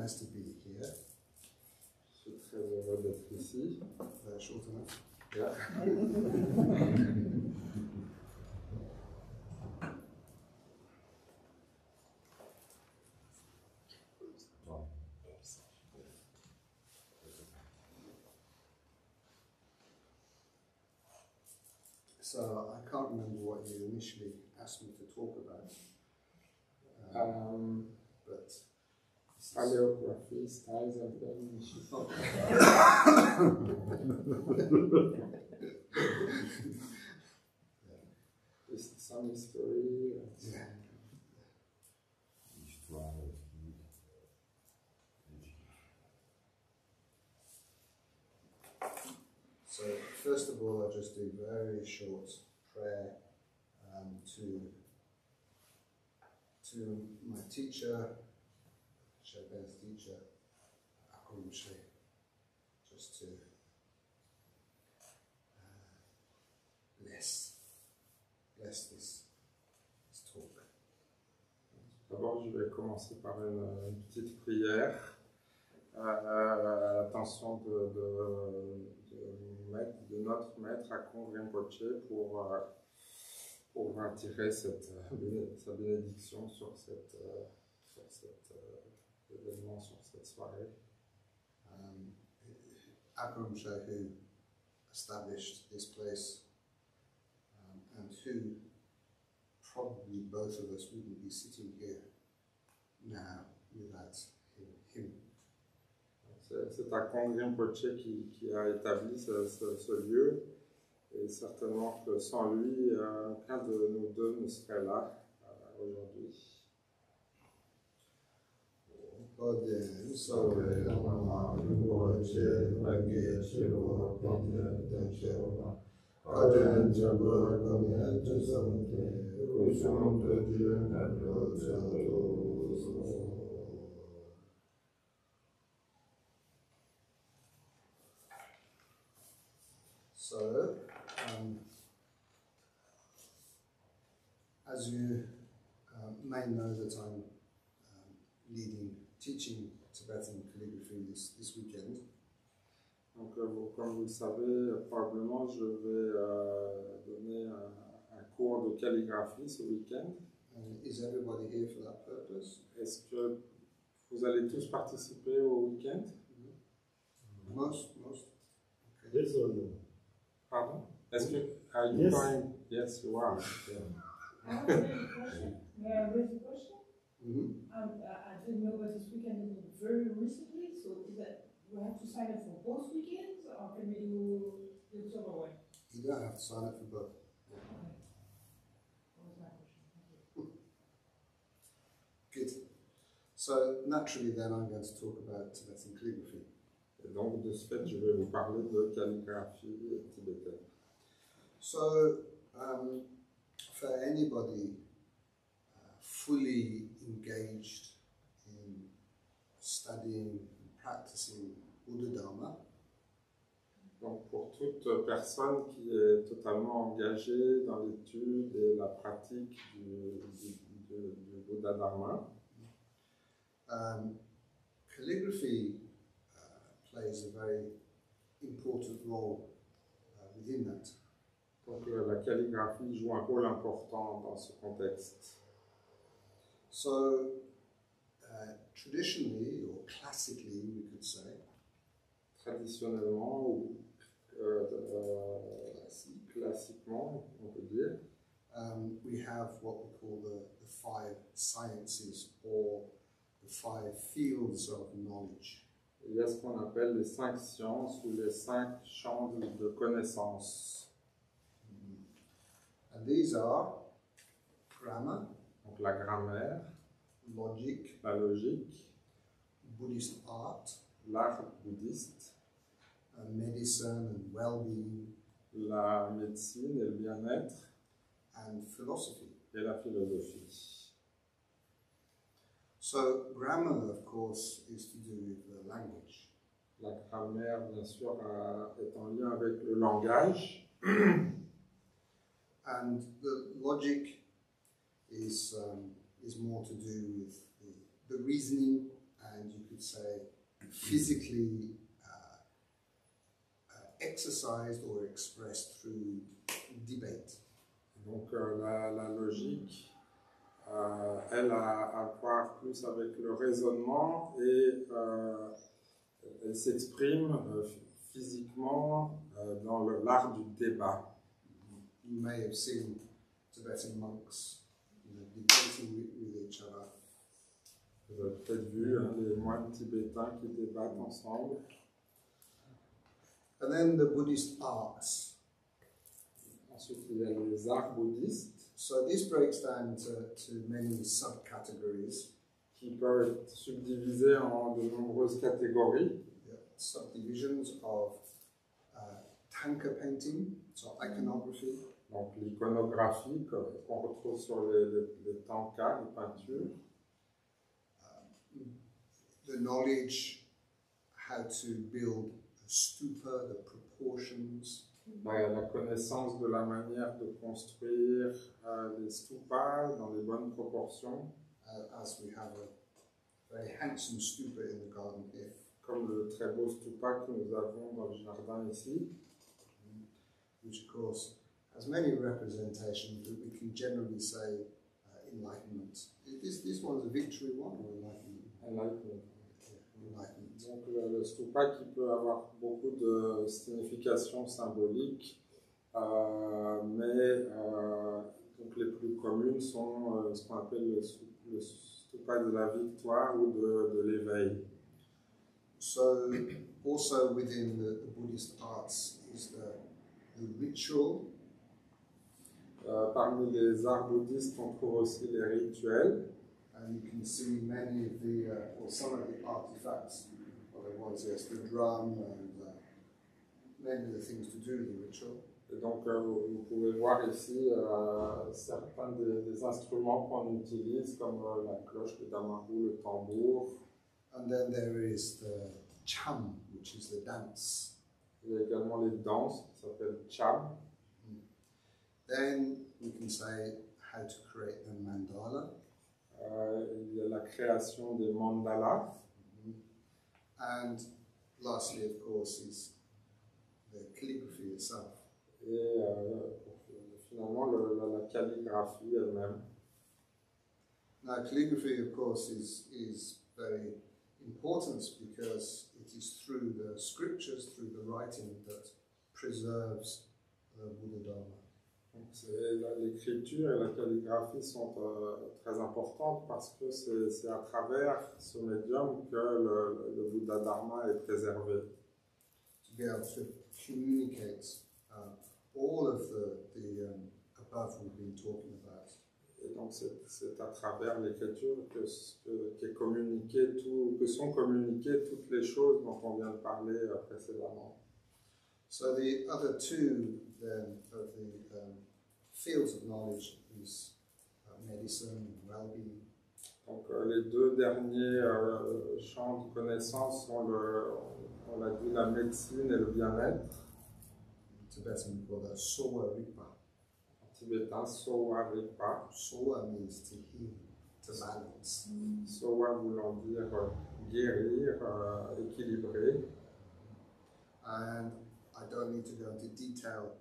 nice to be here. Je suis très heureux d'être ici. Short enough. Yeah. So I can't remember what you initially asked me to talk about. But Calligraphy, styles of the some history. Yeah. So first of all, I'll just do a very short prayer to my teacher, Shaban's teacher, Akum Shay, just to bless this talk. D'abord, je vais commencer par une petite prière à l'attention de notre maître Akum Rinpoche pour attirer sa bénédiction sur cet événement, sur cette soirée. Akum Shay, who established this place, and who probably both of us wouldn't be sitting here now without him. C'est Akum Rinpoche qui a établi ce lieu, et certainement que sans lui, aucun de nous deux ne serait là aujourd'hui. So, as you may know that I'm teaching Tibetan calligraphy this weekend. Donc, comme vous le savez, probablement je vais donner un cours de calligraphie ce week-end. Is everybody here for that purpose? Est-ce que vous allez tous participer au week-end? Most. Okay. Yes or no? Pardon? Est-ce que are you going? Yes, you are. I have a question. May I raise a question? I didn't know about this weekend very recently, so is that we have to sign up for both weekends, or can we do the other way? You don't have to sign up for both. Okay. That was my question. Thank you. Good. So naturally then I'm going to talk about Tibetan calligraphy. Et donc, de ce fait, je vais vous parler de calligraphie tibétaine. So, for anybody fully engaged in studying and practicing Buddha Dharma, donc, pour toute personne qui est totalement engagée dans l'étude et la pratique du Buddha Dharma, calligraphy plays a very important role within that. donc la calligraphie joue un rôle important dans ce contexte. So, traditionally or classically, we could say, Traditionnellement ou classiquement, on peut dire, we have what we call the five sciences or the five fields of knowledge. il y a ce qu'on appelle les 5 sciences ou les 5 champs de connaissances. And these are grammar, Donc la grammaire, logic, la logique, Buddhist art, l'art bouddhiste, medicine and well-being, la médecine et le bien-être, and philosophy. et la philosophie. So grammar, of course, is to do with the language. La grammaire, bien sûr, est en lien avec le langage. And the logic is more to do with the reasoning and you could say physically exercised or expressed through debate. Donc la logique, elle a à voir plus avec le raisonnement et elle s'exprime physiquement dans l'art du débat. You may have seen Tibetan monks, debating with each other. Vous avez peut-être vu les moines tibétains qui débattent ensemble. And then the Buddhist arts. Ensuite, il y a les arts bouddhistes. So this breaks down to many subcategories. Qui peuvent être subdivisés en de nombreuses catégories. Subdivisions of tanka painting, so iconography. Donc l'iconographie qu'on retrouve sur les tankas, les peintures. The knowledge how to build a stupa, the proportions. La connaissance de la manière de construire les stupas dans les bonnes proportions. As we have a very handsome stupa in the garden here. Comme le très beau stupa que nous avons dans le jardin ici. Which of course has many representations, but we can generally say enlightenment. This one's a victory one or enlightenment? Enlightenment. Enlightenment. Donc le stupa qui peut avoir beaucoup de significations symboliques, mais donc les plus communes sont ce qu'on appelle le stupa de la victoire ou de l'éveil. So also within the Buddhist arts is the ritual. Parmi les arts bouddhistes, on trouve aussi les rituels. And you can see many of the, or some of the artifacts. Well, there was, yes, the drum and many of the things to do with the ritual. Et donc, vous pouvez voir ici certains des instruments qu'on utilise, comme la cloche de Damaru, le tambour. And then there is the cham, which is the dance. Il y a également les danses qui s'appellent cham. Then you can say how to create the mandala. Il y a la création des mandalas. And lastly, of course, is the calligraphy itself. Et finalement, la calligraphie elle-même. Now, calligraphy, of course, is very important because it is through the scriptures, through the writing, that preserves the Buddha Dharma. L'écriture et la calligraphie sont très importantes parce que c'est à travers ce médium que le Bouddha Dharma est préservé. To be able to communicate all of the above we've been talking about. Et donc c'est à travers l'écriture qu'est communiqué que sont communiquées toutes les choses dont on vient de parler précédemment. So the other two then of the fields of knowledge is medicine and well-being. Donc les deux derniers champs de connaissances sont on l'a dit, la médecine et le bien-être. In Tibetan we call that sowa ripa. En tibétain, sowa ripa. Sowa means to heal, to balance. Sowa voulant dire guérir, équilibrer. And I don't need to go into detail.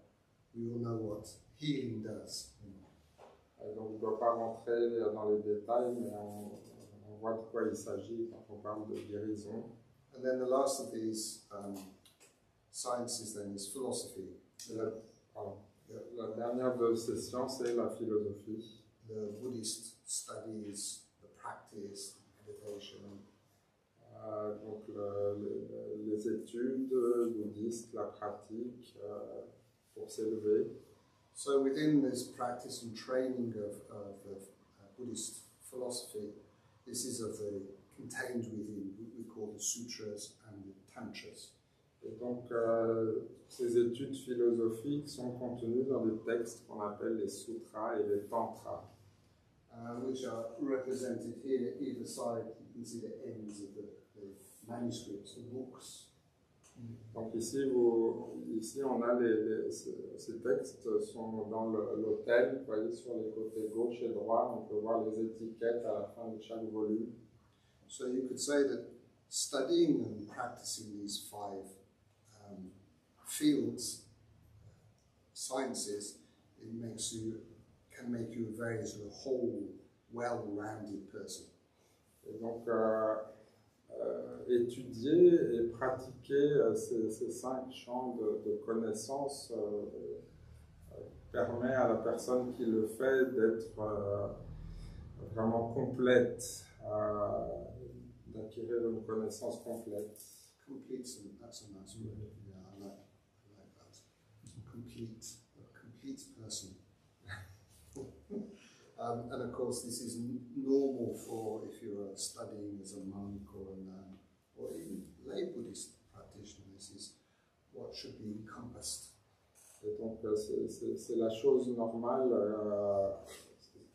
We all know what healing does. Donc, je ne dois pas rentrer dans les détails, mais on voit de quoi il s'agit quand on parle de guérison. And then the last of these sciences then is philosophy. La dernière de ces sciences est la philosophie. The Buddhist studies, the practice, meditation. Donc les études bouddhistes, la pratique pour s'élever. So within this practice and training of Buddhist philosophy, this is contained within what we call the sutras and the tantras. Et donc ces études philosophiques sont contenues dans des textes qu'on appelle les sutras et les tantras. Which are represented here either side. You can see the ends of the manuscripts, the books. Donc ici on a ces textes sont dans l'autel, vous voyez sur les côtés gauche et droit, on peut voir les étiquettes à la fin de chaque volume. So you could say that studying and practicing these 5 fields, sciences, can make you a very sort of whole, well-rounded person. Et donc, étudier et pratiquer ces 5 champs de connaissances permet à la personne qui le fait d'être vraiment complète, d'acquérir une connaissance complète. Complete, that's a nice word. Yeah, I like that. Complete, a complete person. And of course, this is normal for if you're studying as a monk or a nun, or even lay Buddhist practitioner. This is what should be encompassed. Et donc, c'est la chose normale,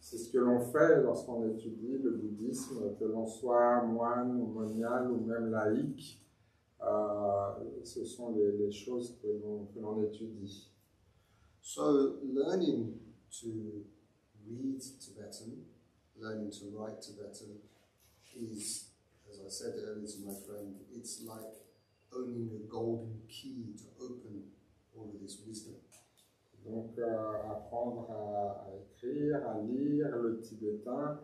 c'est ce que l'on fait lorsqu'on étudie le bouddhisme, que l'on soit moine, ou monial ou même laïque, ce sont les choses que l'on étudie. So, learning to read Tibetan, learning to write Tibetan is, as I said earlier to my friend, it's like owning a golden key to open all of this wisdom. Donc, apprendre à écrire, à lire le tibétain,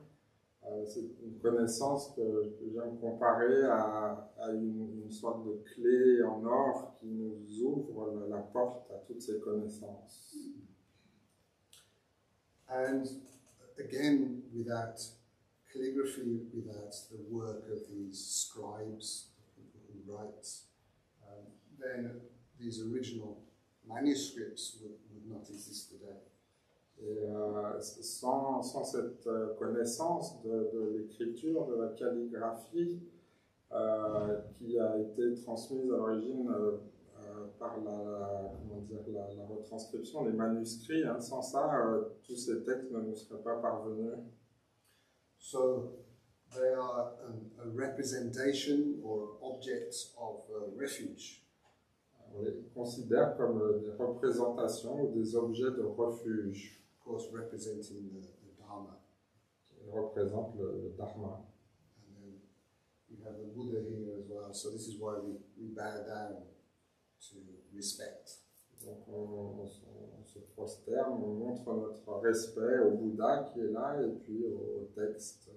c'est une connaissance que j'aime comparer à une sorte de clé en or qui nous ouvre la porte à toutes ces connaissances. And again, without calligraphy, without the work of these scribes, the people who write, then these original manuscripts would not exist today. Et sans cette connaissance de l'écriture, de la calligraphie, qui a été transmise à l'origine par la retranscription des manuscrits, hein. Sans ça, tous ces textes ne nous seraient pas parvenus. So they are a representation or objects of refuge. On les considère comme des représentations ou des objets de refuge. Of course, representing the Dharma. Qui représentent le Dharma. And then we have the Buddha here as well, so this is why we bow down to respect. Donc on se prosterne, on montre notre respect au Bouddha qui est là et puis au texte.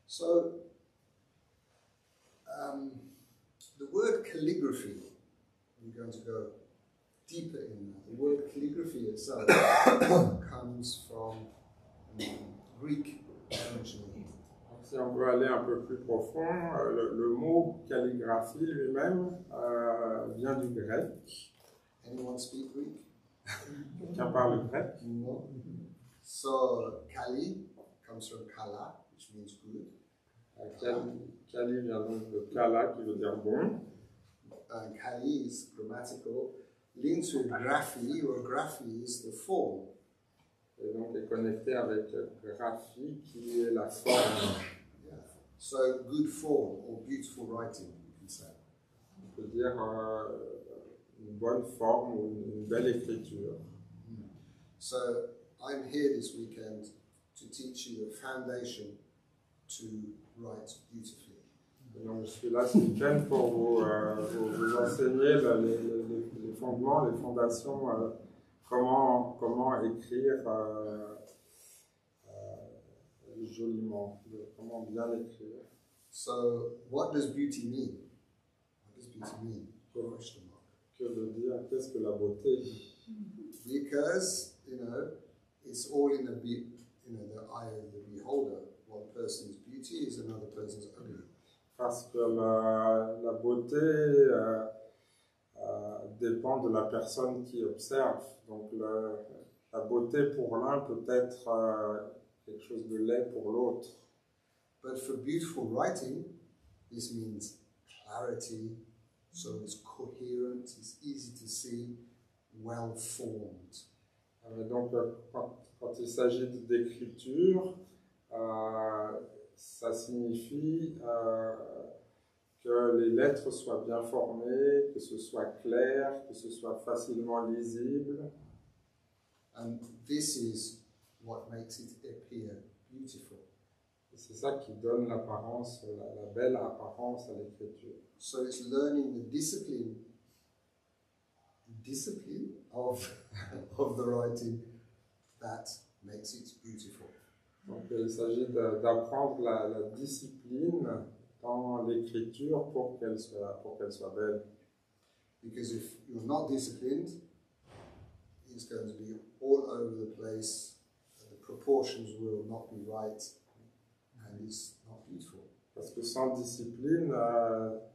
So, the word calligraphy, we're going to go deeper in that. The word calligraphy itself comes from Greek originally. Si on veut aller un peu plus profond, le mot calligraphie lui-même vient du grec. Anyone speak Greek? Quelqu'un parle grec? No. So, kali comes from kala, which means good. Kali vient donc de kala, qui veut dire bon. Kali is grammatical. Linked to graphy, or graphy is the form. Et donc est connecté avec graphie, qui est la forme. Yeah. So, good form, or beautiful writing, you can say. On peut dire une bonne forme ou une belle écriture. So, I'm here this weekend to teach you a foundation to write beautifully. Donc, je suis là ce week-end pour vous enseigner les fondements, les fondations, comment écrire joliment, comment bien écrire. So, what does beauty mean? What does beauty mean? Question mark. Que veut dire, qu'est-ce que la beauté? Because, it's all in the eye of the beholder. One person's beauty is another person's ugly. Parce que la beauté dépend de la personne qui observe. Donc la beauté pour l'un peut être quelque chose de laid pour l'autre. But for beautiful writing, this means clarity, so it's coherent, it's easy to see, well formed. Donc quand il s'agit d'écriture, ça signifie que les lettres soient bien formées, que ce soit clair, que ce soit facilement lisible. And this is what makes it appear beautiful. C'est ça qui donne l'apparence, la belle apparence à l'écriture. So it's learning the discipline of, of the writing that makes it beautiful. Donc il s'agit d'apprendre la discipline dans l'écriture pour qu'elle soit belle. Because if you're not disciplined, it's going to be all over the place, the proportions will not be right, and it's not beautiful. Parce que sans discipline,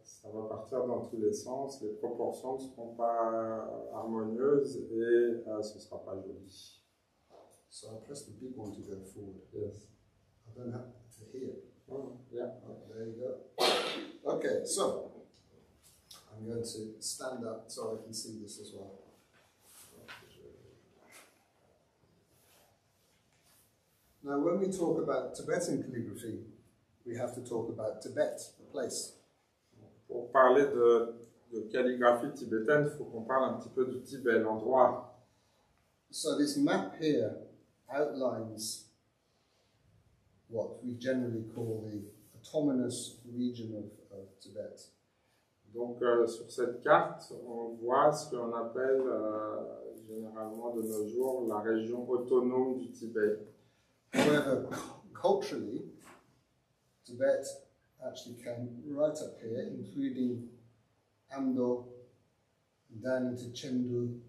ça va partir dans tous les sens, les proportions ne seront pas harmonieuses et ce ne sera pas joli. So I press the big one to go forward. Yes. I don't have to hear. Oh, yeah. Oh, there you go. Okay, so I'm going to stand up so I can see this as well. Now, when we talk about Tibetan calligraphy, we have to talk about Tibet, the place. Pour parler de calligraphie tibétaine, il faut qu'on parle un petit peu du Tibet, l'endroit. So this map here outlines what we generally call the autonomous region of Tibet. Donc sur cette carte, on voit ce qu'on appelle généralement de nos jours la région autonome du Tibet. However, culturally, Tibet actually came right up here, including Amdo, down into Chengdu,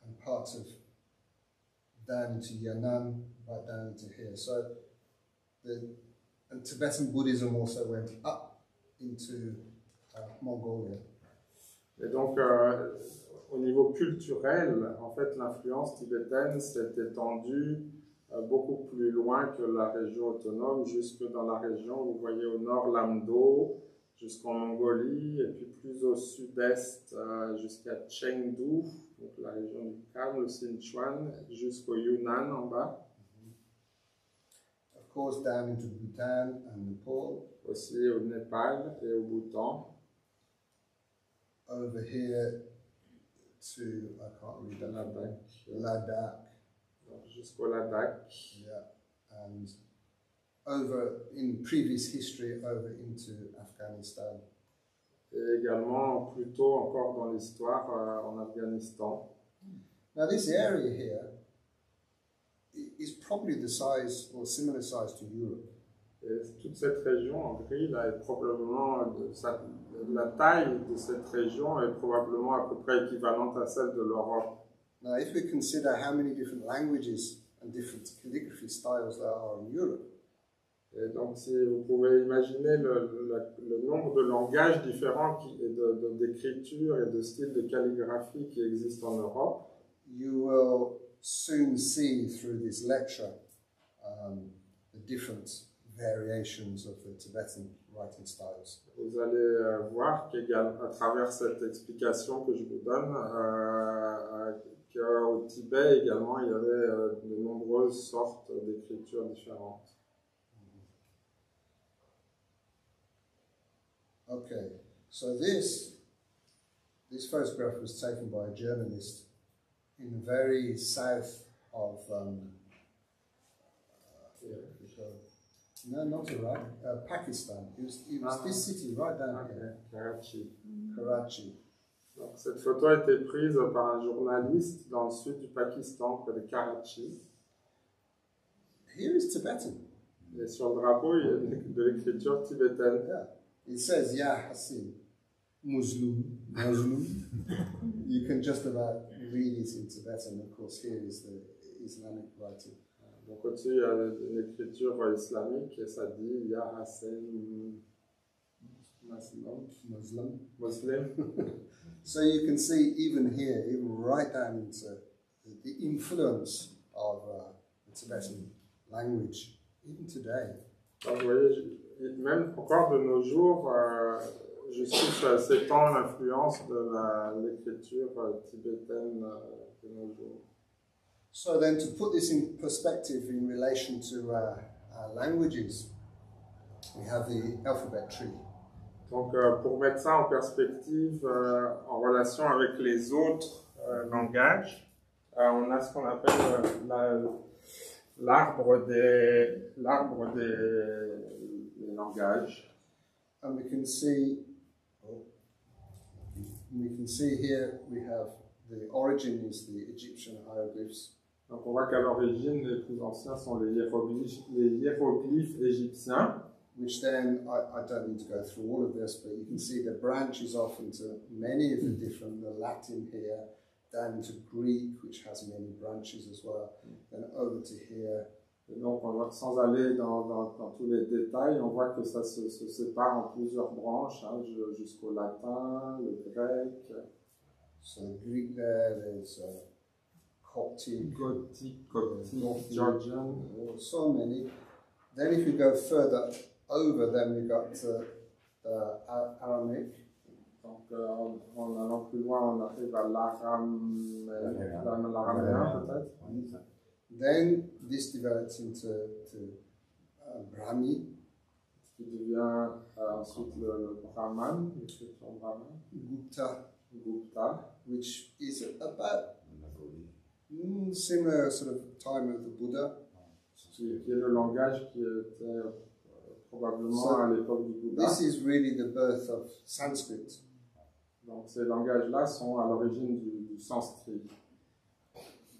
and part of down into Yan'an, right down into here. So, and Tibetan Buddhism also went up into Mongolia. Et donc, au niveau culturel, en fait, l'influence tibétaine s'est étendue beaucoup plus loin que la région autonome, jusque dans la région, vous voyez au nord l'Amdo, jusqu'en Mongolie, et puis plus au sud-est jusqu'à Chengdu, donc la région du Khan, le Sichuan, jusqu'au Yunnan en bas. Of course, down into Bhutan and Nepal. Aussi au Népal et au Bhoutan. Over here to, I can't read that, Ladakh. Jusqu'au Ladakh. Yeah, and over in previous history, over into Afghanistan. Et également plus tôt encore dans l'histoire en Afghanistan. Now this area here is probably the size or similar size to Europe. Et toute cette région en gris là est probablement la taille de cette région est probablement à peu près équivalente à celle de l'Europe. Now, if we consider how many different languages and different calligraphy styles there are in Europe, et donc, si vous pouvez imaginer le nombre de langages différents d'écriture et de styles de calligraphie qui existent en Europe, you will soon see through this lecture the different variations of the Tibetan writing styles. Vous allez voir qu'à travers cette explication que je vous donne, qu'au Tibet également, il y avait de nombreuses sortes d'écritures différentes. Okay, so this photograph was taken by a journalist in the very south of no, not Iraq, Pakistan. It was this city right down here. Karachi. Donc, cette photo a été prise par un journaliste dans le sud du Pakistan, près de Karachi. Here is Tibetan. Et sur le drapeau, il y a de l'écriture tibétaine. Yeah. It says, Ya Hassin, Muslim. You can just about read it in Tibetan. Of course, here is the Islamic writing. Donc au-dessus, il y a une écriture islamique et ça dit Ya Hassin Muslim. So you can see even here, even right down into the influence of the Tibetan language, even today. Donc, vous voyez, même encore de nos jours, jusqu'à s'étend l'influence de l'écriture tibétaine de nos jours. So then, to put this in perspective in relation to our languages, we have the alphabet tree. Donc, pour mettre ça en perspective, en relation avec les autres langages, on a ce qu'on appelle l'arbre des langages. And we can see here we have the origin is the Egyptian hieroglyphs. Donc on voit qu'à l'origine, les plus anciens sont les hiéroglyphes égyptiens. Which then, I don't need to go through all of this, but you can see the branches off into many of the different, the Latin here, down into Greek, which has many branches as well, then over to here. Et donc, sans aller dans tous les détails, on voit que ça se sépare en plusieurs branches, hein, jusqu'au latin, le grec. So Greek there's Coptic, Gothique, Georgian. So many. Then if you go further over, then we got Aramaic. Donc, en allant plus loin, on arrive à l'araméen peut-être. Then this develops into Brahmi. Ce qui devient ensuite le Brahman, l'écriture Brahman. Gupta, which is about similar sort of time of the Buddha. Qui est le langage qui était probablement à l'époque du Bouddha. This is really the birth of Sanskrit. Donc ces langages-là sont à l'origine du sanskrit.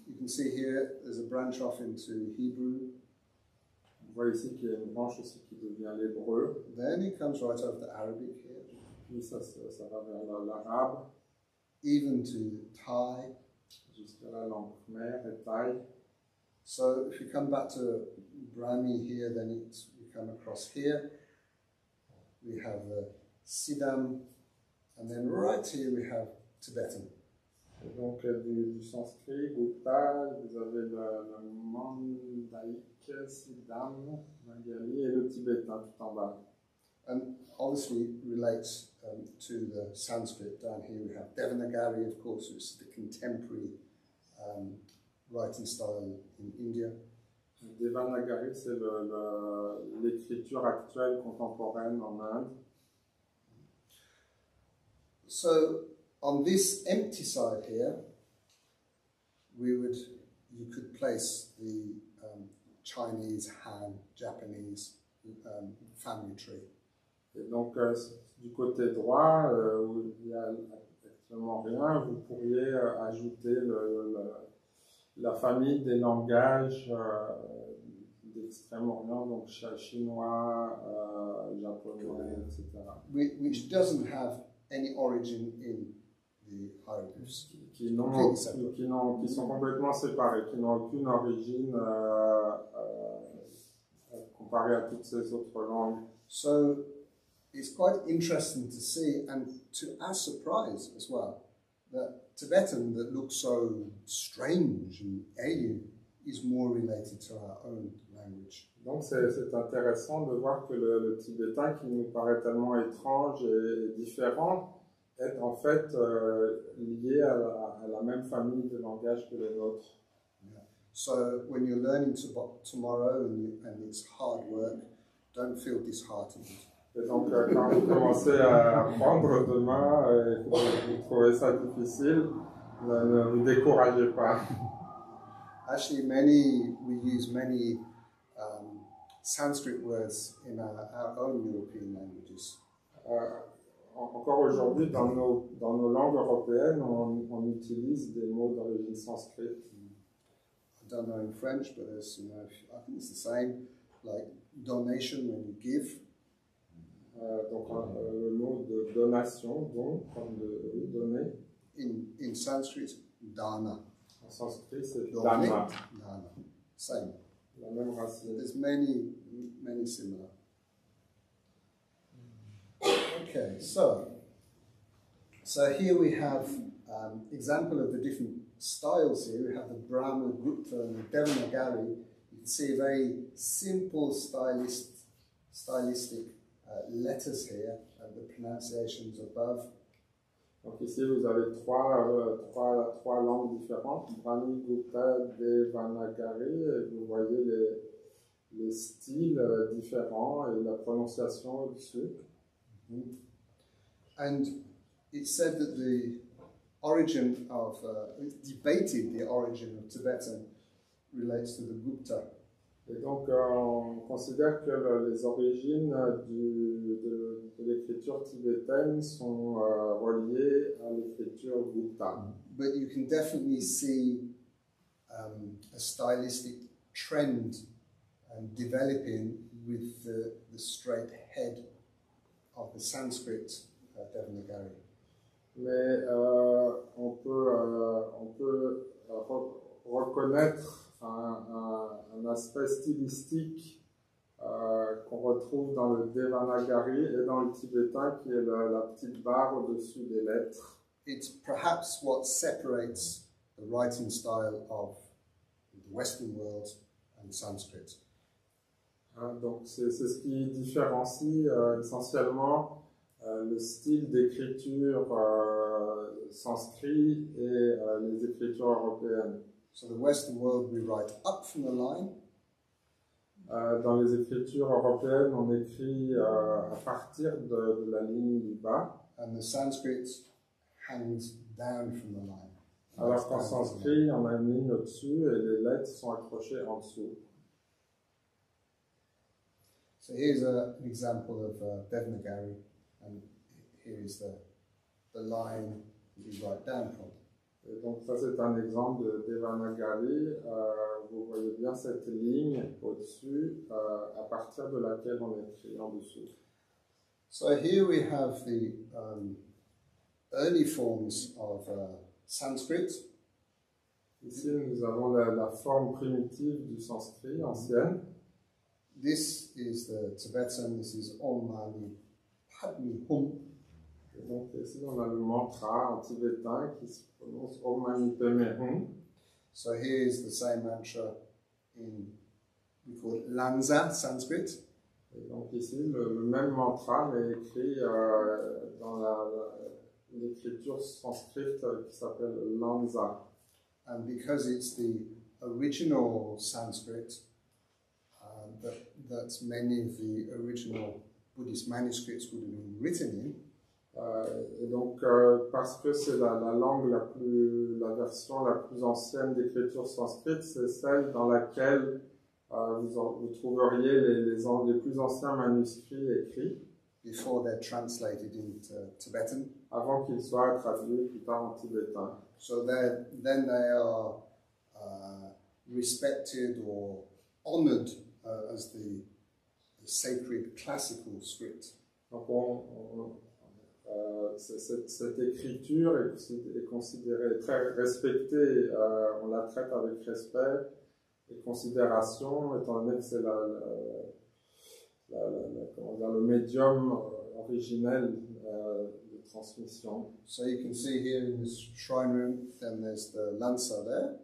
You can see here there's a branch off into Hebrew. On voit ici qu'il y a une branche aussi qui devient l'hébreu. Then it comes right over to Arabic here. Puis ça va vers l'arabe. Even to Thai. Jusqu'à la langue khmer et thaï. So if you come back to Brahmi here, then we come across here. We have Siddham, and then right here we have Tibetan. Et donc du sanskrit, Gupta, vous avez le mandaïque, Siddham, Bengali et le tibétain tout en bas. And obviously relates to the Sanskrit. Down here we have Devanagari, of course, which is the contemporary writing style in India. Devanagari, c'est l'écriture actuelle contemporaine en Inde. So on this empty side here, you could place the Chinese, Han, Japanese family tree. Et donc du côté droit, où il n'y a actuellement rien, vous pourriez ajouter la famille des langages d'Extrême-Orient, donc chinois, japonais, etc. Which doesn't have any origin in the hieroglyphs. Qui sont complètement séparés, qui n'ont aucune origine comparée à toutes ces autres langues. So it's quite interesting to see, and to our surprise as well, that Tibetan that looks so strange and alien is more related to our own language. Donc c'est intéressant de voir que le tibétain, qui nous paraît tellement étrange et différent, est en fait lié à la même famille de langage que les nôtres. Yeah. So when you're learning tomorrow and it's hard work, don't feel disheartened. Et donc quand vous commencez à apprendre demain et que vous trouvez ça difficile, ne vous découragez pas. Actually, we use many Sanskrit words in our own European languages. Encore aujourd'hui, dans nos langues européennes, on utilise des mots d'origine sanskrit. I don't know in French, but I think it's the same, like donation when you give. Donc le mot de donation, don, comme de donner. In Sanskrit, dana. En sanskrit, c'est dana. Dana. Same. La même racine. There's many similar. Okay, so here we have example of the different styles here. We have the Brahma, Gupta, and the Devanagari. You can see very simple stylistic letters here, and the pronunciations above. Donc ici, vous avez trois langues différentes, Brahmi, Gupta, Devanagari, et vous voyez les styles différents et la prononciation au-dessus. And it's said that the origin of, it's debated the origin of Tibetan relates to the Gupta Et donc, on considère que les origines de l'écriture tibétaine sont reliées à l'écriture Gupta. But you can definitely see a stylistic trend developing with the straight head of the Sanskrit Devanagari. Mais on peut reconnaître un aspect stylistique qu'on retrouve dans le Devanagari et dans le tibétain, qui est la petite barre au-dessus des lettres. It's perhaps what separates the writing style of the Western world and Sanskrit. Donc c'est ce qui différencie essentiellement le style d'écriture sanskrit et les écritures européennes. So the Western world, we write up from the line. Dans les écritures européennes, on écrit à partir de la ligne du bas. And the Sanskrit hangs down from the line. Alors qu'en sanskrit, on a une ligne au-dessus et les lettres sont accrochées en dessous. So here's an example of Devanagari, and here is the line that we write down from. Et donc ça c'est un exemple de Devanagari. Vous voyez bien cette ligne au-dessus à partir de laquelle on écrit en dessous. So here we have the early forms of Sanskrit. Ici nous avons la forme primitive du sanskrit ancienne. This is the Tibetan, this is Om Mani Padme Hum. Et donc ici on a le mantra en tibétain qui se prononce Om Mani Padme Hum. So here is the same mantra in, we call it Lanza Sanskrit. Et donc ici le même mantra mais écrit dans l'écriture sanskrite qui s'appelle Lanza. And because it's the original Sanskrit that many of the original Buddhist manuscripts would have been written in. Et donc, parce que c'est la langue la version la plus ancienne d'écriture sanskrite, c'est celle dans laquelle vous trouveriez les plus anciens manuscrits écrits. Before they're translated into Tibetan. Avant qu'ils soient traduits plus tard en tibétain. So then they are respected or honored as the sacred classical script. Donc cette écriture est considérée très respectée, on la traite avec respect et considération, étant donné que c'est le médium originel de transmission. So you can see here in this shrine room, then there's the lansa there.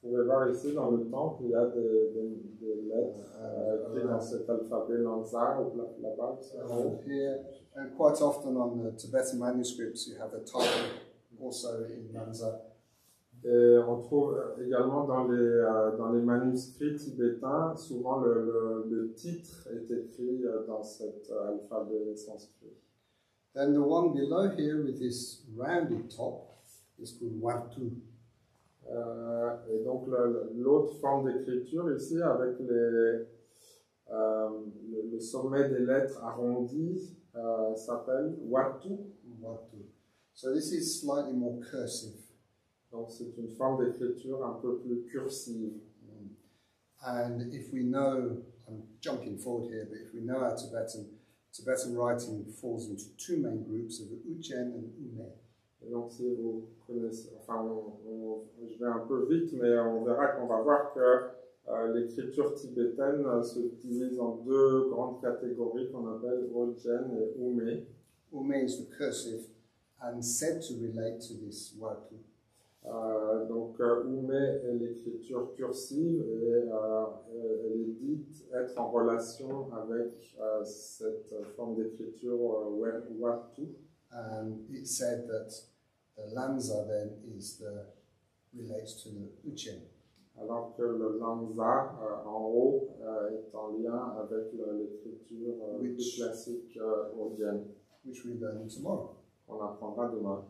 Vous pouvez voir ici dans le temple, il y a des lettres écrites dans cet alphabet Lanza là-bas. Here, and quite often on the Tibetan manuscripts, you have a title also in Lanza. Et on trouve également dans les manuscrits tibétains, souvent le titre est écrit dans cet alphabet sanskrit. Then the one below here with this rounded top is called Watu. Et donc l'autre forme d'écriture ici avec le sommet des lettres arrondies s'appelle Watu. Watu. So this is slightly more cursive. Donc c'est une forme d'écriture un peu plus cursive. And if we know, I'm jumping forward here, but if we know our Tibetan writing falls into two main groups of Uchen and Ume. Et donc si vous connaissez, enfin je vais un peu vite, mais on verra qu'on va voir que l'écriture tibétaine se divise en deux grandes catégories qu'on appelle Uchen et Ume. Ume is the cursive and said to relate to this Watu. Donc Ume est l'écriture cursive et elle est dite être en relation avec cette forme d'écriture Watu. And it said that the Lanza then relates to the Uchen. Alors que le Lanza en haut est en lien avec l'écriture plus classique indienne. Which we learn tomorrow. On apprendra demain.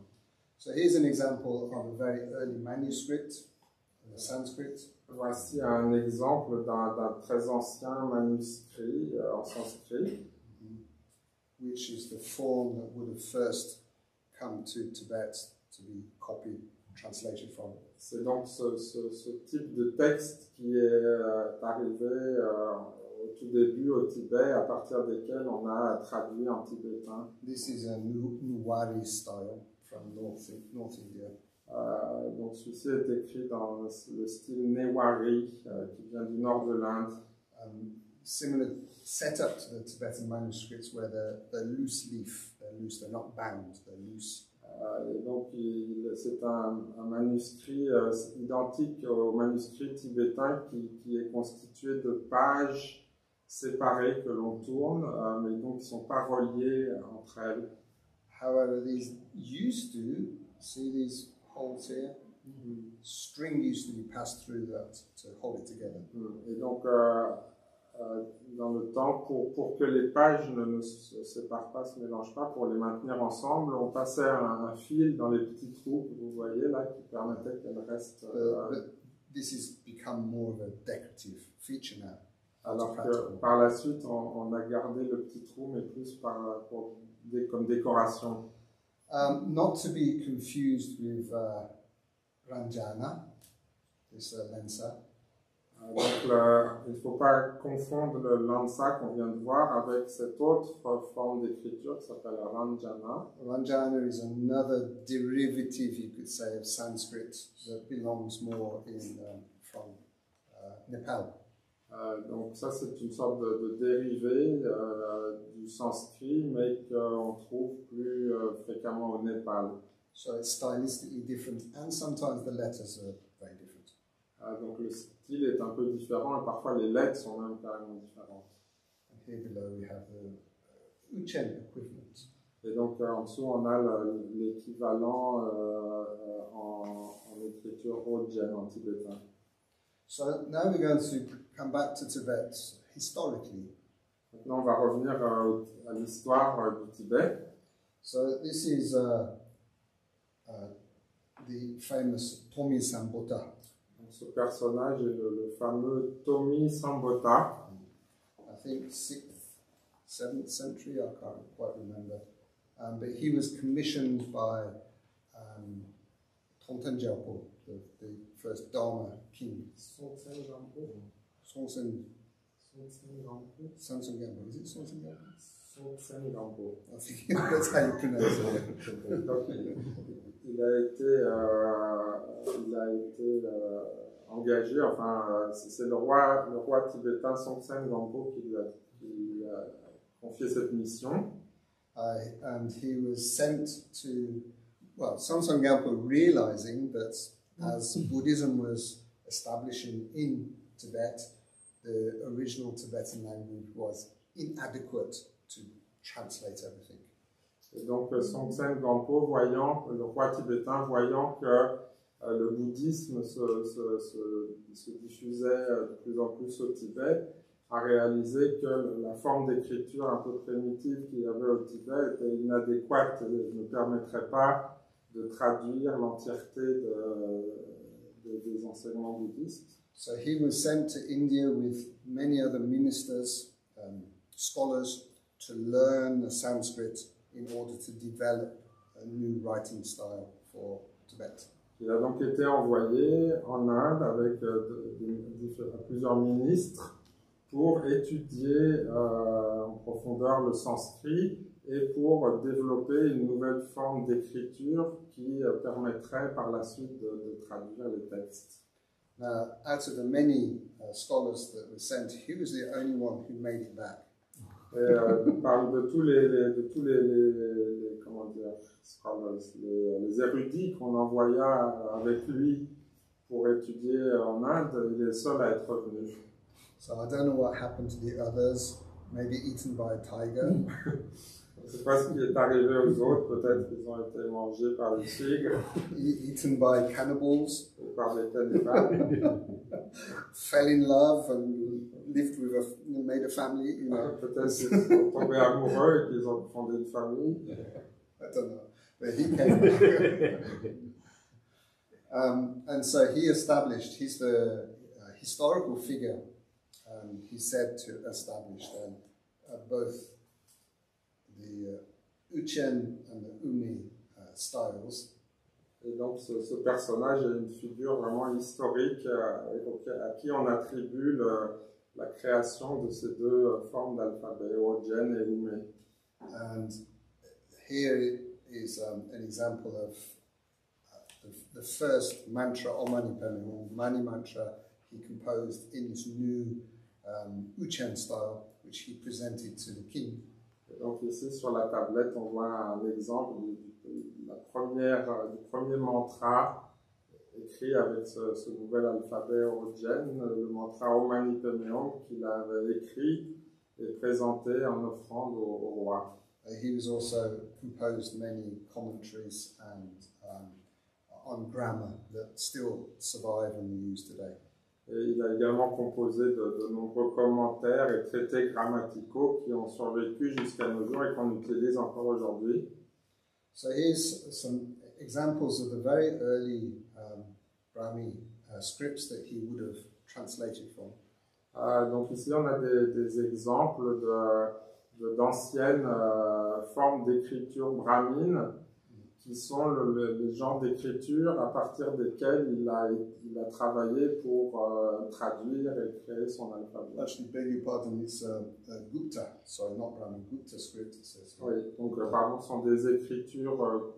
So here's an example of a very early manuscript, the Sanskrit. Voici un exemple d'un très ancien manuscrit en sanskrit, which is the form that would have first come to Tibet to be copied, translated from. C'est donc ce type de texte qui est arrivé au tout début au Tibet, à partir desquels on a traduit en tibétain. This is a Nuwari style from North India. Donc celui-ci est écrit dans le style Newari, qui vient du nord de l'Inde. Similar setup to the Tibetan manuscripts where they're loose leaf, they're not bound, they're loose. Et donc c'est un manuscrit identique au manuscrit tibétain qui est constitué de pages séparées que l'on tourne, mais donc qui ne sont pas reliées entre elles. However, these used to, see these holes here? String used to be passed through that to hold it together. Et donc, dans le temps, pour que les pages ne se séparent pas, se mélangent pas, pour les maintenir ensemble, on passait un fil dans les petits trous que vous voyez là, qui permettait qu'elles restent. This has become more of a decorative feature now. Alors que par la suite, on a gardé le petit trou, mais plus comme décoration. Not to be confused with Ranjana, this lensa. Donc, il ne faut pas confondre le lansa qu'on vient de voir avec cette autre forme d'écriture qui s'appelle Ranjana. Ranjana is another derivative, you could say, of Sanskrit that belongs more from Nepal. Donc ça, c'est une sorte de dérivé du sanskrit, mais qu'on trouve plus fréquemment au Népal. So it's stylistically different, and sometimes the letters are very different. Donc le style est un peu différent, et parfois les lettres sont même carrément différentes. And here below we have the Uchen equivalent. Et donc en dessous, on a l'équivalent en écriture Ojjen en tibétain. So now we're going to come back to Tibet historically. Maintenant, on va revenir à l'histoire du Tibet. So this is the famous Tomi Sambota. Donc, ce personnage est le fameux Tomi Sambota. I think 6th, 7th century, I can't quite remember. But he was commissioned by Tongten Gyalpo, the first Dharma king. Sonsen Gyalpo. Is it Sonsen Gyalpo? Sonsen Gyalpo. I think that's how you pronounce it. Donc, il a été engagé, enfin, c'est le roi tibétain Sonsen Gyalpo qui lui a confié cette mission. And he was sent to, well, Sonsen Gyalpo realizing that as Buddhism was establishing in Tibet, the original Tibetan language was inadequate to translate everything. Et donc Sonsen Gyalpo, le roi tibétain, voyant que le bouddhisme se diffusait de plus en plus au Tibet, a réalisé que la forme d'écriture un peu primitive qu'il y avait au Tibet était inadéquate et ne permettrait pas de traduire l'entièreté des enseignements bouddhistes. So he was sent to India with many other ministers, scholars, to learn the Sanskrit in order to develop a new writing style for Tibet. Il a donc été envoyé en Inde avec plusieurs ministres pour étudier en profondeur le sanskrit et pour développer une nouvelle forme d'écriture qui permettrait par la suite de traduire les textes. Now, out of the many scholars that were sent, he was the only one who made it back. De tous les comment dire, scholars, les érudits qu'on envoya avec lui pour étudier en Inde, il est seul à être revenu. So I don't know what happened to the others, maybe eaten by a tiger. Je ne sais pas ce qui est arrivé aux autres, peut-être qu'ils ont été mangés par les tigres. Eaten by cannibals. Ou par des cannibales. Fell in love and made a family, you know. Peut-être qu'ils sont tombés amoureux et qu'ils ont fondé une famille. I don't know. But he came back. And so he established, he's the historical figure, he's said to establish both the Uchen and the Umi styles. Et donc ce personnage est une figure vraiment historique à qui on attribue la création de ces deux formes d'alphabet, Ojen et Ume. And here is an example of the first mantra, Om Mani Padme Hum, Mani mantra, he composed in this new Uchen style, which he presented to the king. Et donc ici sur la tablette, on voit un exemple du premier mantra écrit avec ce nouvel alphabet Ojen, le mantra Om Mani Padme Hum qu'il avait écrit et présenté en offrande au roi. He was also composed many commentaries and on grammar that still survive and are used today. Et il a également composé de nombreux commentaires et traités grammaticaux qui ont survécu jusqu'à nos jours et qu'on utilise encore aujourd'hui. So here's some examples of the very early Brahmi scripts that he would have translated from. Donc ici on a des exemples d'anciennes formes d'écriture brahmine qui sont le genre d'écriture à partir desquelles il a travaillé pour traduire et créer son alphabet. Actually, beg your pardon, it's Gupta, sorry, not Brahmin, Gupta script, it says. Oui, donc pardon, ce sont des écritures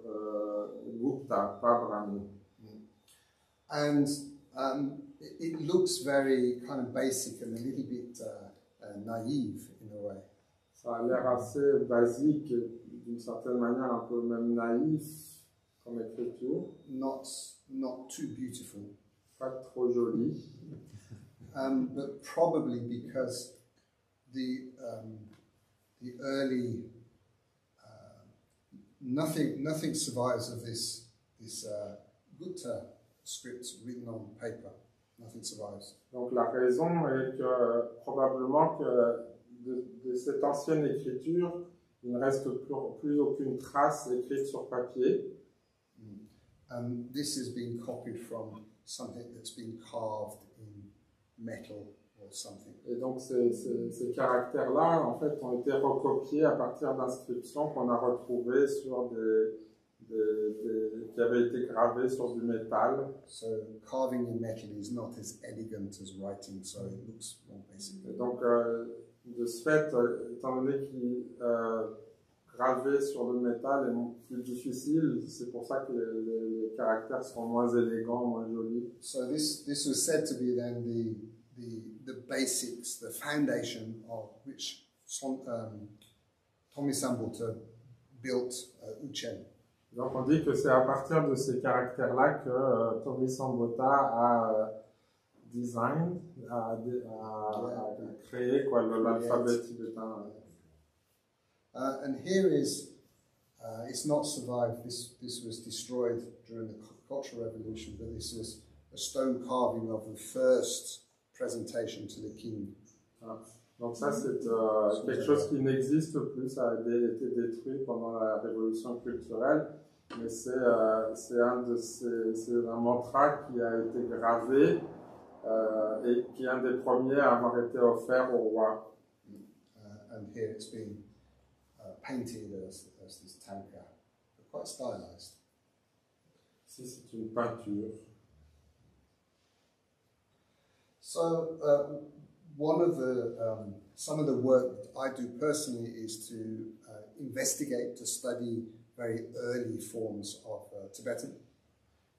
Gupta, pas Brahmin. And it looks very kind of basic and a little bit naive in a way. Ça a l'air assez basique, d'une certaine manière un peu même naïf comme écriture. Not too beautiful. Pas trop joli. But probably because the early nothing survives of this Gupta script written on paper. Nothing survives. Donc la raison est que probablement que de cette ancienne écriture, il ne reste plus aucune trace écrite sur papier. And this has been copied from something that's been carved in metal or something. Et donc ces caractères-là, en fait, ont été recopiés à partir d'inscriptions qu'on a retrouvées sur qui avaient été gravées sur du métal. So carving in metal is not as elegant as writing, so it looks more basic. Et donc de ce fait, étant donné qu'il gravé sur le métal est plus difficile, c'est pour ça que les caractères sont moins élégants, moins jolis. So this was said to be then the basics, the foundation of which Tommy Sambuta built Uchen. Donc on dit que c'est à partir de ces caractères-là que Tommy Sambuta a design, a créé l'alphabet tibétain. And here is, it's not survived, this was destroyed during the Cultural Revolution, but this was a stone carving of the first presentation to the king. Donc ça c'est quelque chose qui n'existe plus, ça a été détruit pendant la Révolution culturelle, mais c'est un mantra qui a été gravé et qui est un des premiers à avoir été offert au roi. And here it's been painted as this tanka, but quite stylized. Ici c'est une peinture. So one of the some of the work that I do personally is to investigate, to study very early forms of Tibetan.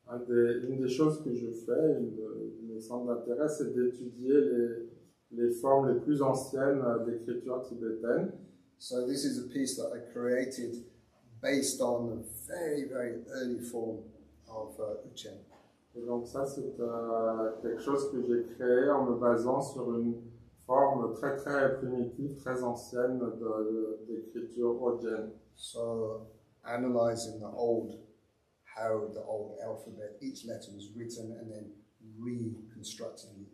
Une des choses que je fais, une de mes centres d'intérêt, c'est d'étudier les formes les plus anciennes d'écriture tibétaine. So this is a piece that I created based on a very, very early form of Uchen. Et donc ça, c'est quelque chose que j'ai créé en me basant sur une forme très très primitive, très ancienne d'écriture Ojen. So analyzing how the old alphabet, each letter was written and then reconstructing it.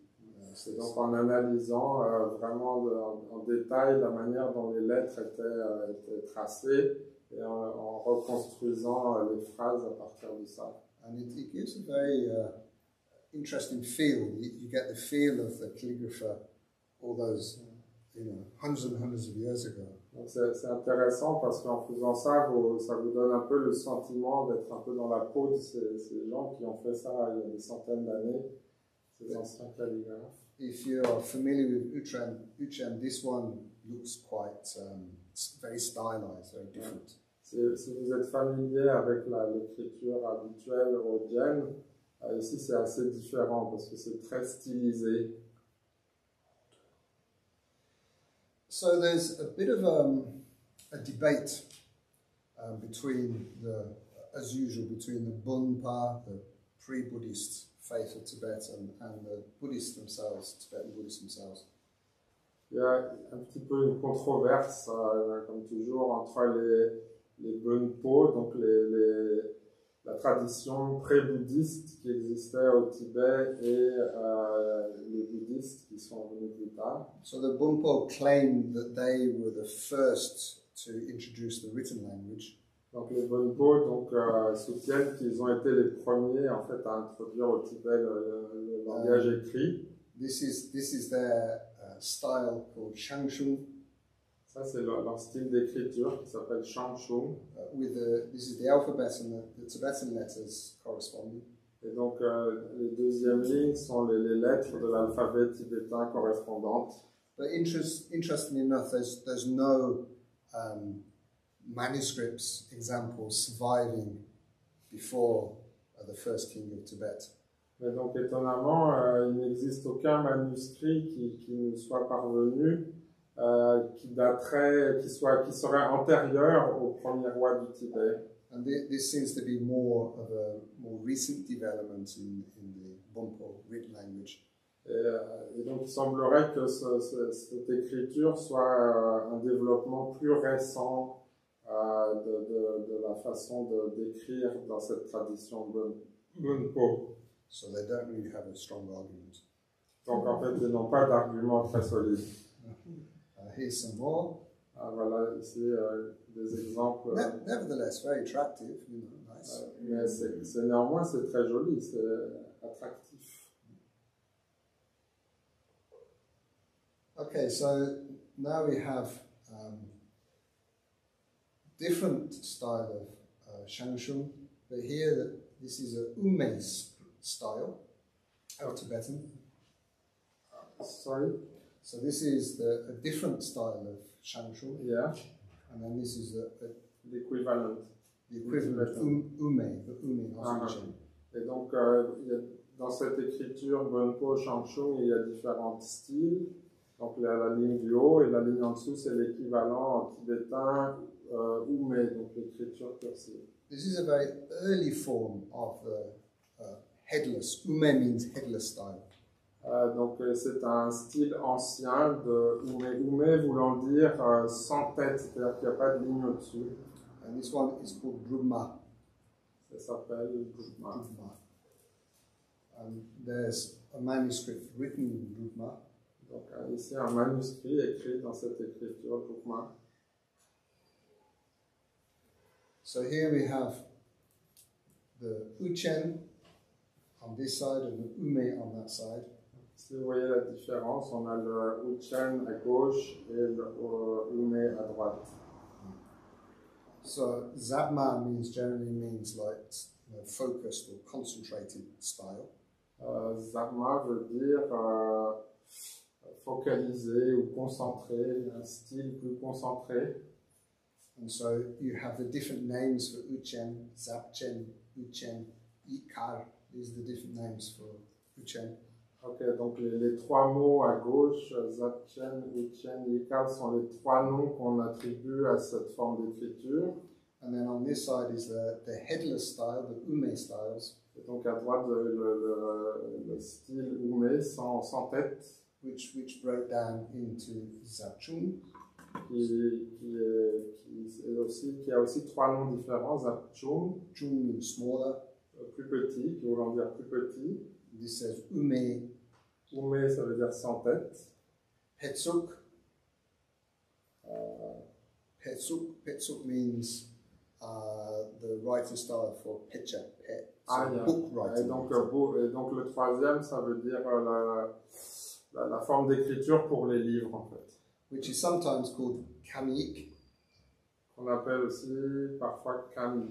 C'est donc en analysant vraiment en détail la manière dont les lettres étaient tracées et en reconstruisant les phrases à partir de ça. And it gives a very interesting feel. You get the feel of the calligrapher all those, hundreds and hundreds of years ago. Donc c'est intéressant parce qu'en faisant ça, ça vous donne un peu le sentiment d'être un peu dans la peau de ces gens qui ont fait ça il y a des centaines d'années, ces anciens calligraphes. If you are familiar with Uchem, this one looks quite very stylized, very different. Si vous êtes familier avec l'écriture habituelle rhodienne, ici c'est assez différent parce que c'est très stylisé. So there's a bit of a debate between as usual, between the Bunpa, the pre-Buddhist faith of Tibet, and the Buddhists themselves, Tibetan Buddhists themselves. Il y a un petit peu une controverse, comme toujours, entre les Bunpo, donc la tradition pré-bouddhiste qui existait au Tibet et les bouddhistes qui sont venus plus tard. So the Bunpo claimed that they were the first to introduce the written language. Donc les Bunpo soutiennent qu'ils ont été les premiers en fait à introduire au Tibet le langage écrit. This is their style called Shangshung. Ça c'est leur style d'écriture qui s'appelle Shangshung. This is the alphabet and the Tibetan letters corresponding. Et donc les deuxièmes lignes sont les lettres de l'alphabet tibétain correspondantes. But interestingly enough, there's no manuscripts, examples surviving before the first king of Tibet. Mais donc étonnamment, il n'existe aucun manuscrit qui nous soit parvenu, qui serait antérieur au premier roi du Tibet. And this seems to be more of a more recent development in the Bonpo written language. Et donc il semblerait que cette écriture soit un développement plus récent de la façon d'écrire dans cette tradition Bonpo. So they don't really have a strong argument. Donc en fait, ils n'ont pas d'argument très solide. Here's some more. Voilà ici des exemples. Nevertheless, very attractive, nice. Mais néanmoins c'est très joli, c'est attractif. Okay, so now we have different style of Shangshung, but here this is a Ume style of Tibetan. Sorry? So this is a different style of Shangshung. Yeah. And then this is l'équivalent. The equivalent of Ume, the Ume in Australian. Et donc, dans cette écriture Bonpo Shangshung, il y a différents styles. Donc, il y a la ligne du haut et la ligne en dessous, c'est l'équivalent en tibétain Ume, donc l'écriture cursive. This is a very early form of the headless. Ume means headless style. Donc, c'est un style ancien de Ume. Ume voulant dire sans tête, c'est-à-dire qu'il n'y a pas de ligne au-dessus. And this one is called Brahma. Ça s'appelle Brahma. And there's a manuscript written in Brahma. Donc, ici, un manuscrit écrit dans cette écriture Brahma. So here we have the Uchen on this side and the Ume on that side. Si vous voyez la différence, on a le Uchen à gauche et le Ume à droite. So Zapma generally means like focused or concentrated style. Zapma veut dire focalisé ou concentré, un style plus concentré. And so you have the different names for Uchen, Zapchen, Uchen, Ikar. These are the different names for Uchen. Ok, donc les trois mots à gauche, Zapchen, Uchen, Ikar, sont les trois noms qu'on attribue à cette forme d'écriture. And then on this side is the headless style, the Ume styles. Et donc à droite, le style Ume sans tête. Which broke down into Zapchung. Qui a aussi trois noms différents, Zapchung. Chung means smaller. Plus petit, qui voulant dire plus petit. This says Ume. Ume, ça veut dire sans tête. Petsuk. Petsuk means the writing style for pecha, pet. So book writing. Et donc le troisième, ça veut dire la forme d'écriture pour les livres, en fait. Which is sometimes called kamiik. On appelle aussi parfois Kam.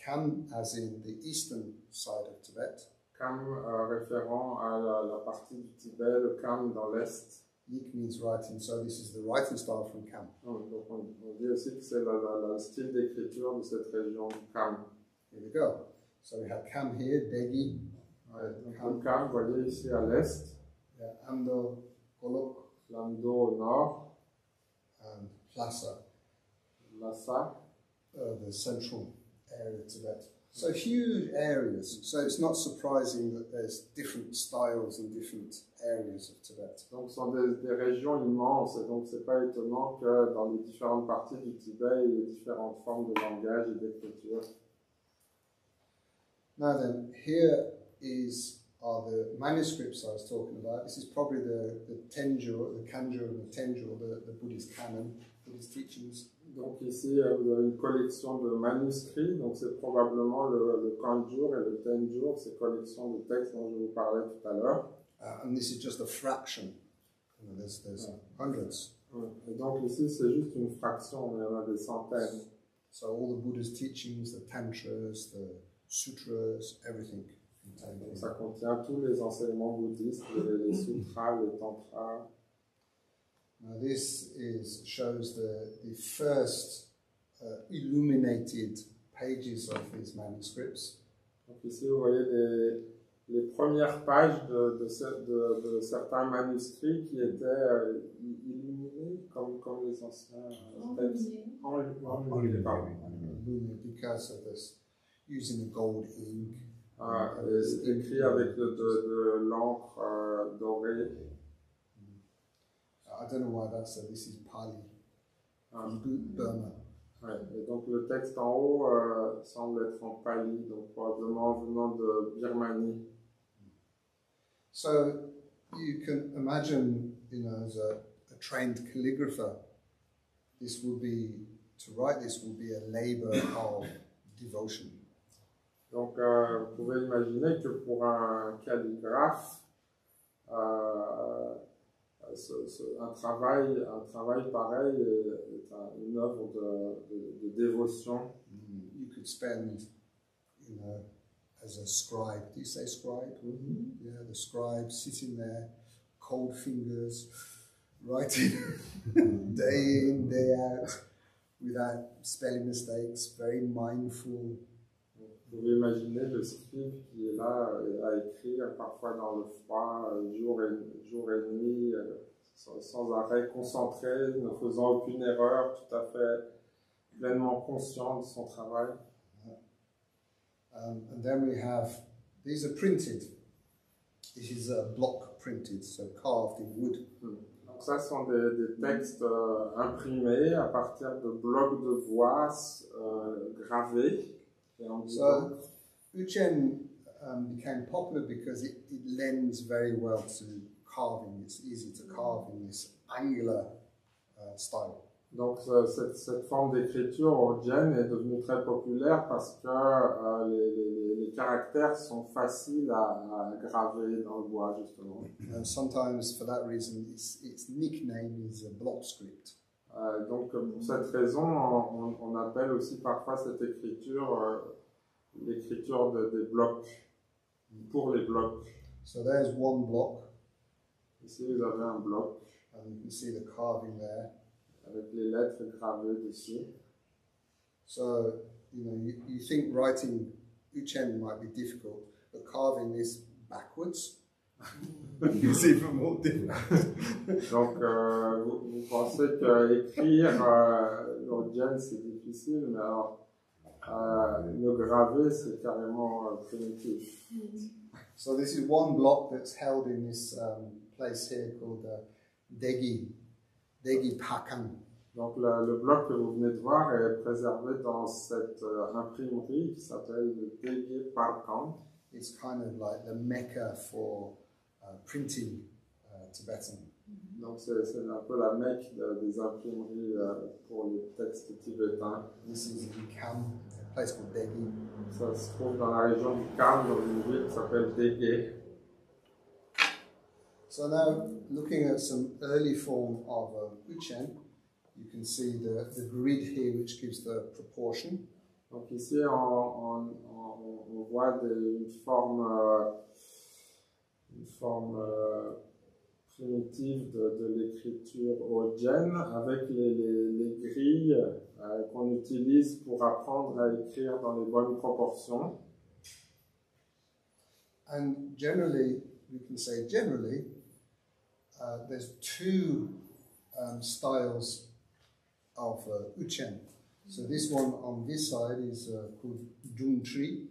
Kam as in the eastern side of Tibet. Kam référant à la partie du Tibet, le Kam dans l'est. Yik means writing, so this is the writing style from Kam. Donc on dit aussi que c'est le style d'écriture de cette région du Kam. Here we go. So we have Kam here, Degi. Le Kam, vous voyez ici à l'est. Amdo, Golok. Lamdo au nord. And Lhasa. Lhasa. The central area of Tibet. So huge areas. So it's not surprising that there's different styles in different areas of Tibet. Donc ce sont des régions immenses, et donc c'est pas étonnant que dans les différentes parties du Tibet, il y ait différentes formes de langage et d'écriture. Now then, here are the manuscripts I was talking about. This is probably the Tenjur, the Kanjur and the Tenjur, the Buddhist canon, Buddhist teachings. Donc ici, vous avez une collection de manuscrits, donc c'est probablement le Kanjur et le Tenjur, ces collections de textes dont je vous parlais tout à l'heure. And this is just a fraction. You know, there's hundreds. Et donc ici, c'est juste une fraction, il y en a des centaines. So all the Buddha's teachings, the tantras, the sutras, everything. Donc ça contient tous les enseignements bouddhistes, les sutras, les tantras. Now this shows the first illuminated pages of these manuscripts. Donc ici, vous voyez les premières pages de certains manuscrits qui étaient illuminés comme les anciens textes. Enluminés, pardon. Because of this, using the gold ink. Écrit avec de l'encre dorée. I don't know why that's so. This is Pali, Burma. Ouais, et donc le texte en haut semble être en pali, donc probablement venant de Birmanie. So you can imagine, you know, as a trained calligrapher, to write this will be a labor of devotion. Donc vous pouvez imaginer que pour un calligraphe, un travail pareil est une œuvre de dévotion. You could spend, you know, as a scribe. Do you say scribe? Mm-hmm. Yeah, the scribe sitting there, cold fingers, writing day in, day out, without spelling mistakes, very mindful. Vous pouvez imaginer le scribe qui est là à écrire, parfois dans le froid, jour et nuit, sans arrêt, concentré, ne faisant aucune erreur, tout à fait pleinement conscient de son travail. And then we have, these are printed. This is a block printed, so carved in wood. Donc ça sont des textes imprimés à partir de blocs de bois gravés. So Uchen became popular because it lends very well to carving. It's easy to carve in this angular style. Donc cette forme d'écriture au Jen est devenue très populaire parce que les caractères sont faciles à graver dans le bois, justement. And sometimes for that reason its nickname is a block script. Donc pour cette raison, on appelle aussi parfois cette écriture l'écriture des blocs, pour les blocs. So there's one block. Ici vous avez un bloc. And you can see the carving there. Avec les lettres gravées dessus. So, you know, you think writing Uchen might be difficult, but carving this backwards is even more difficult. Donc, vous pensez qu'écrire l'Uchen c'est difficile, mais alors le graver c'est carrément primitif. So this is one block that's held in this place here called Degi Pakang. Donc le bloc que vous venez de voir est préservé dans cette imprimerie qui s'appelle le Degi Pakang. It's kind of like the mecca for printing Tibetan. Donc c'est un peu la mecque des imprimeries pour les textes tibétains. This is in Kam, a place called Degi. Ça se trouve dans la région du Calme, dans une ville qui s'appelle Dégué. So now, looking at some early form of Uchen, you can see the grid here, which gives the proportion. Donc ici, on voit une forme primitive de l'écriture Ojen avec les grilles qu'on utilise pour apprendre à écrire dans les bonnes proportions. And generally, we can say generally, there's two styles of Uchen. So this one on this side is called Jungtri.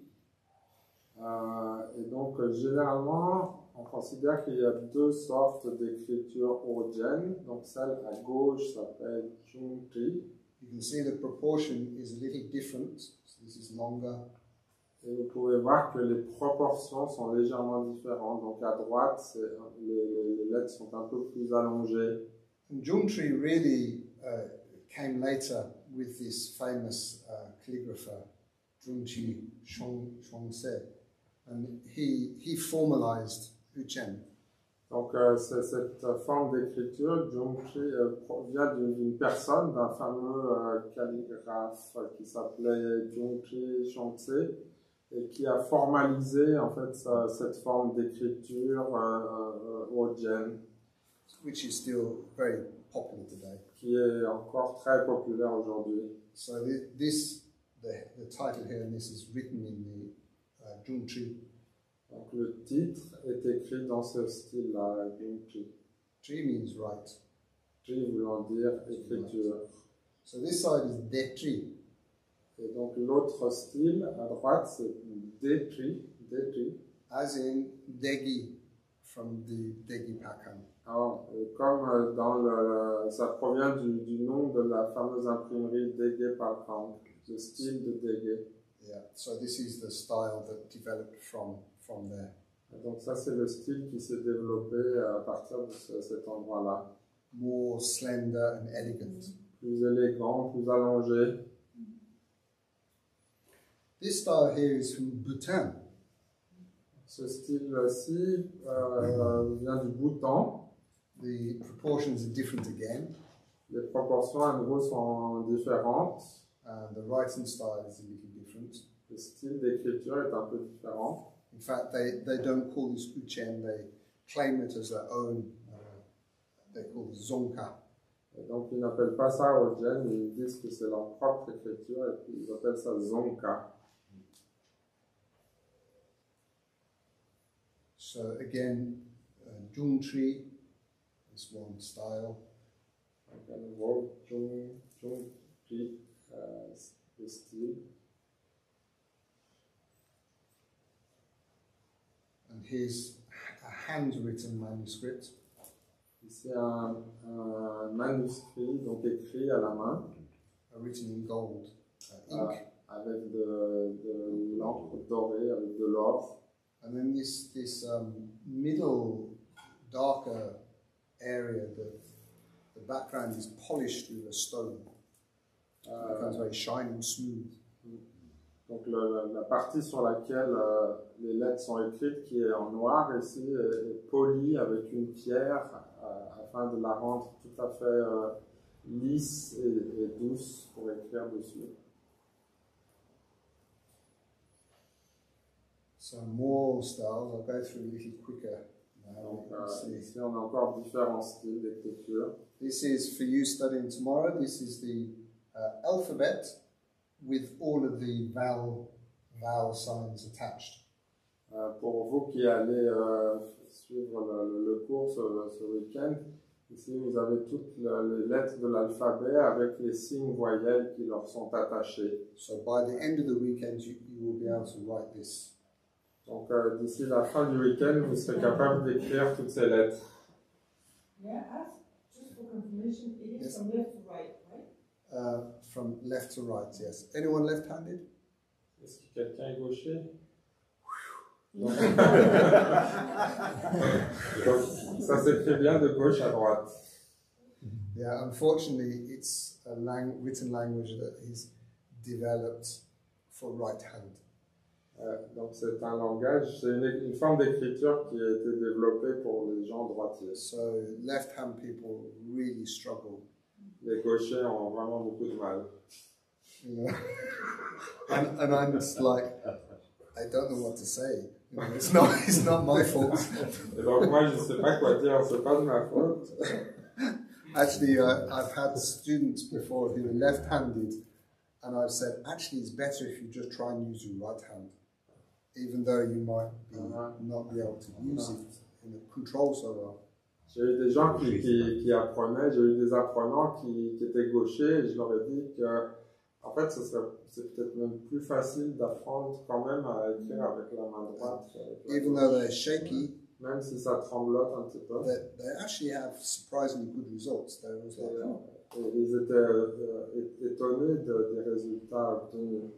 Et donc, généralement, on considère qu'il y a deux sortes d'écriture Ojen. Donc, celle à gauche s'appelle Jungtri. You can see the proportion is a little different. So this is longer. Et vous pouvez voir que les proportions sont légèrement différentes. Donc, à droite, les lettres sont un peu plus allongées. And Jungtri really came later with this famous calligrapher, Zhongqi Zhongse, and he formalized Uchen. Donc, cette forme d'écriture, Zhongqi, vient d'une personne, d'un fameux calligraphe qui s'appelait Zhongqi Zhongse, et qui a formalisé en fait cette forme d'écriture Ojen, which is still very popular today. Qui est encore très populaire aujourd'hui. So the title here, and this is written in the Jungtri. Donc le titre est écrit dans ce style-là, Jungtri. Tri means right. Tri voulant dire écriture. So this side is Detri. Et donc l'autre style à droite c'est Detri, as in Degi from the Degi Pakan. Alors, comme ça provient du nom de la fameuse imprimerie Dégué Palkan, le style de Dégué. Yeah, so this is the style that developed from there. Et donc ça c'est le style qui s'est développé à partir de cet endroit-là. More slender and elegant. Plus élégant, plus allongé. This style here is from Bhutan. Ce style-ci vient du Bhoutan. The proportions are different again. Les proportions à nouveau sont différentes. And the writing style is a little different. Le style d'écriture est un peu différent. In fact, they don't call this Uchen, they claim it as their own, they call it Zonka. Et donc ils n'appellent pas ça Ojen, ils disent que c'est leur propre écriture et puis ils appellent ça Zonka. So again, Jungtri is one style. Donc à nouveau, Jungtri, le style. And here's a handwritten manuscript. Ici un manuscrit donc écrit à la main. Written in gold, ink. Avec de l'encre dorée, avec de l'or. And then this middle darker area, the background is polished with a stone. It becomes very shiny and smooth. Donc la partie sur laquelle les lettres sont écrites, qui est en noir ici, est polie avec une pierre afin de la rendre tout à fait lisse et douce pour écrire dessus. So more styles, I'll go through a little quicker now. Donc ici on a encore différents styles d'écriture. This is for you studying tomorrow. This is the alphabet with all of the vowel signs attached. Pour vous qui allez suivre le cours ce week-end, ici vous avez toutes les lettres de l'alphabet avec les signes voyelles qui leur sont attachés. So by the end of the weekend, you will be able to write this. Donc d'ici la fin du week-end, vous serez capable d'écrire toutes ces lettres. Yeah, just for confirmation, it is from left to right, right? From left to right, yes. Anyone left-handed? Est-ce que quelqu'un est gaucher? Donc, ça s'écrit bien de gauche à droite. Yeah, unfortunately, it's a written language that is developed for right hand. Donc c'est un langage, c'est une forme d'écriture qui a été développée pour les gens droitiers. So left-hand people really struggle. Les gauchers ont vraiment beaucoup de mal. You know? and I'm just like, I don't know what to say. You know, it's not my fault. Et donc moi je ne sais pas quoi dire, c'est pas de ma faute. Actually, I've had students before who are left-handed, and I've said, actually, it's better if you just try and use your right hand, even though you might not be able to use it in the control so well. J'ai eu des gens qui apprenaient, j'ai eu des apprenants qui étaient gauchers, et je leur ai dit que, en fait, c'est peut-être même plus facile d'apprendre quand même à écrire avec la main droite. Even though they're shaky, même si ça tremblote un petit peu. they actually have surprisingly good results. They was like, oh. Et ils étaient étonnés des résultats obtenus.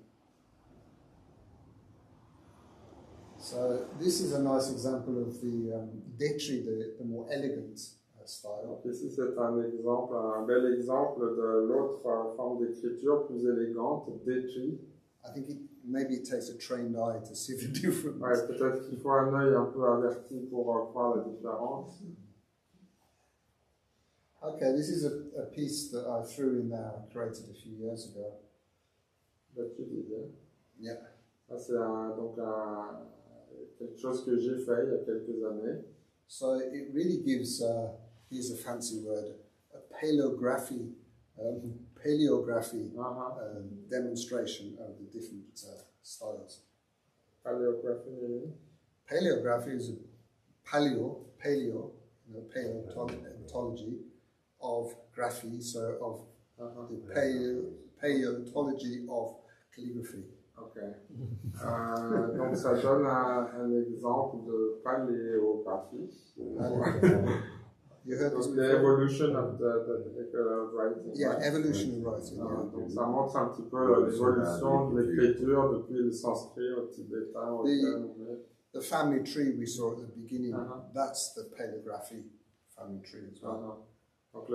So this is a nice example of the detri, the more elegant style. Donc ici c'est un bel exemple de l'autre forme d'écriture plus élégante, detri. I think maybe it takes a trained eye to see the difference. Ouais, peut-être qu'il faut un œil un peu averti pour voir la différence. Okay, this is a piece that I threw in there, I created a few years ago. Là, tu disais. Yeah. Ça c'est quelque chose que j'ai fait il y a quelques années. So it really gives, here's a fancy word, a paleography demonstration of the different styles. Paleography. Paleography is a paleontology of graphy, so of the paleontology of calligraphy. Ok. Donc ça donne un exemple de paléographie. You heard this donc before? the evolution of the writing. Yeah, right? evolution of writing. Yeah. Donc ça montre un petit peu l'évolution de l'écriture depuis le sanskrit au tibétain au The family tree we saw at the beginning, that's the paleography family tree as well. Donc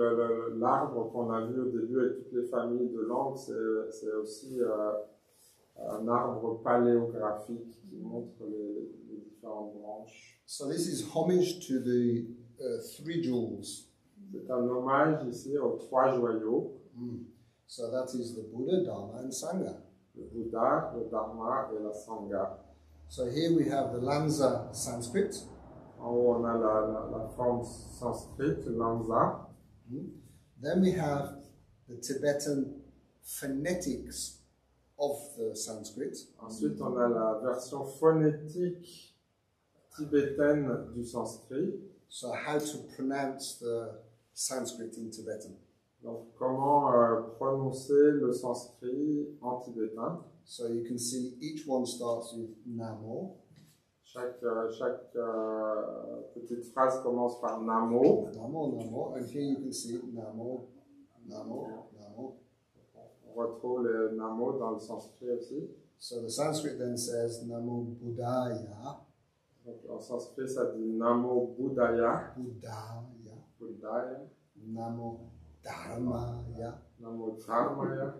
l'arbre qu'on a vu au début avec toutes les familles de langues, c'est aussi un arbre paléographique qui montre les différentes branches. So this is homage to the 3 jewels. C'est un hommage ici aux 3 joyaux. So that is the Buddha, Dharma and Sangha. Le Bouddha, le Dharma et la Sangha. So here we have the Lanza Sanskrit. En haut, on a la forme sanskrit, Lanza. Then we have the Tibetan phonetics of the Sanskrit. Ensuite, on a la version phonétique tibétaine du sanskrit. So how to pronounce the Sanskrit in Tibetan. Donc, comment prononcer le sanskrit en tibétain. So you can see each one starts with Namo. Chaque petite phrase commence par Namo. Namo, Namo. And here you can see Namo, Namo, Namo. On retrouve le Namo dans le sanskrit aussi. So the Sanskrit then says Namo Buddhaya. Donc en sanskrit ça dit Namo Buddhaya. Buddhaya. Buddhaya. Namo Dharmaya. Namo Dharmaya.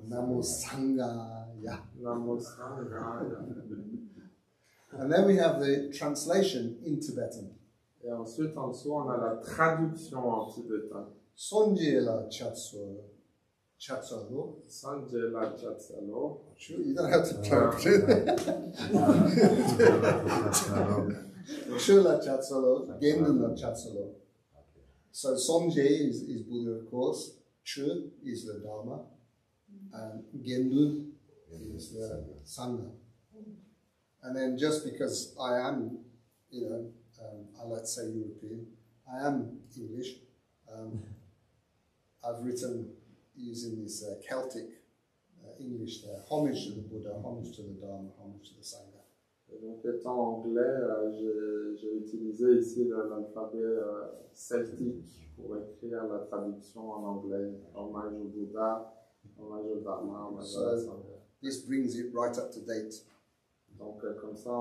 Namo Sanghaya. Namo Sanghaya. And then we have the translation in Tibetan. Et ensuite en dessous on a la traduction en tibétain. Sonjela Chatsolo. Sanjela Chatsalo. Sure, you don't have to pronounce it. Shula Chatsalo, Gendula Chatsalo. So Sonje is Buddha, of course. Chu is the Dharma. And Gendu is the Sangha. And then just because I am, I like to say European, I am English, I've written using this Celtic English there, homage to the Buddha, homage to the Dharma, homage to the Sangha. Et donc étant anglais, j'ai utilisé ici l'alphabet celtique pour écrire la traduction en anglais, hommage au Bouddha, hommage au Dharma, hommage à la Sangha. This brings it right up to date. Donc comme ça,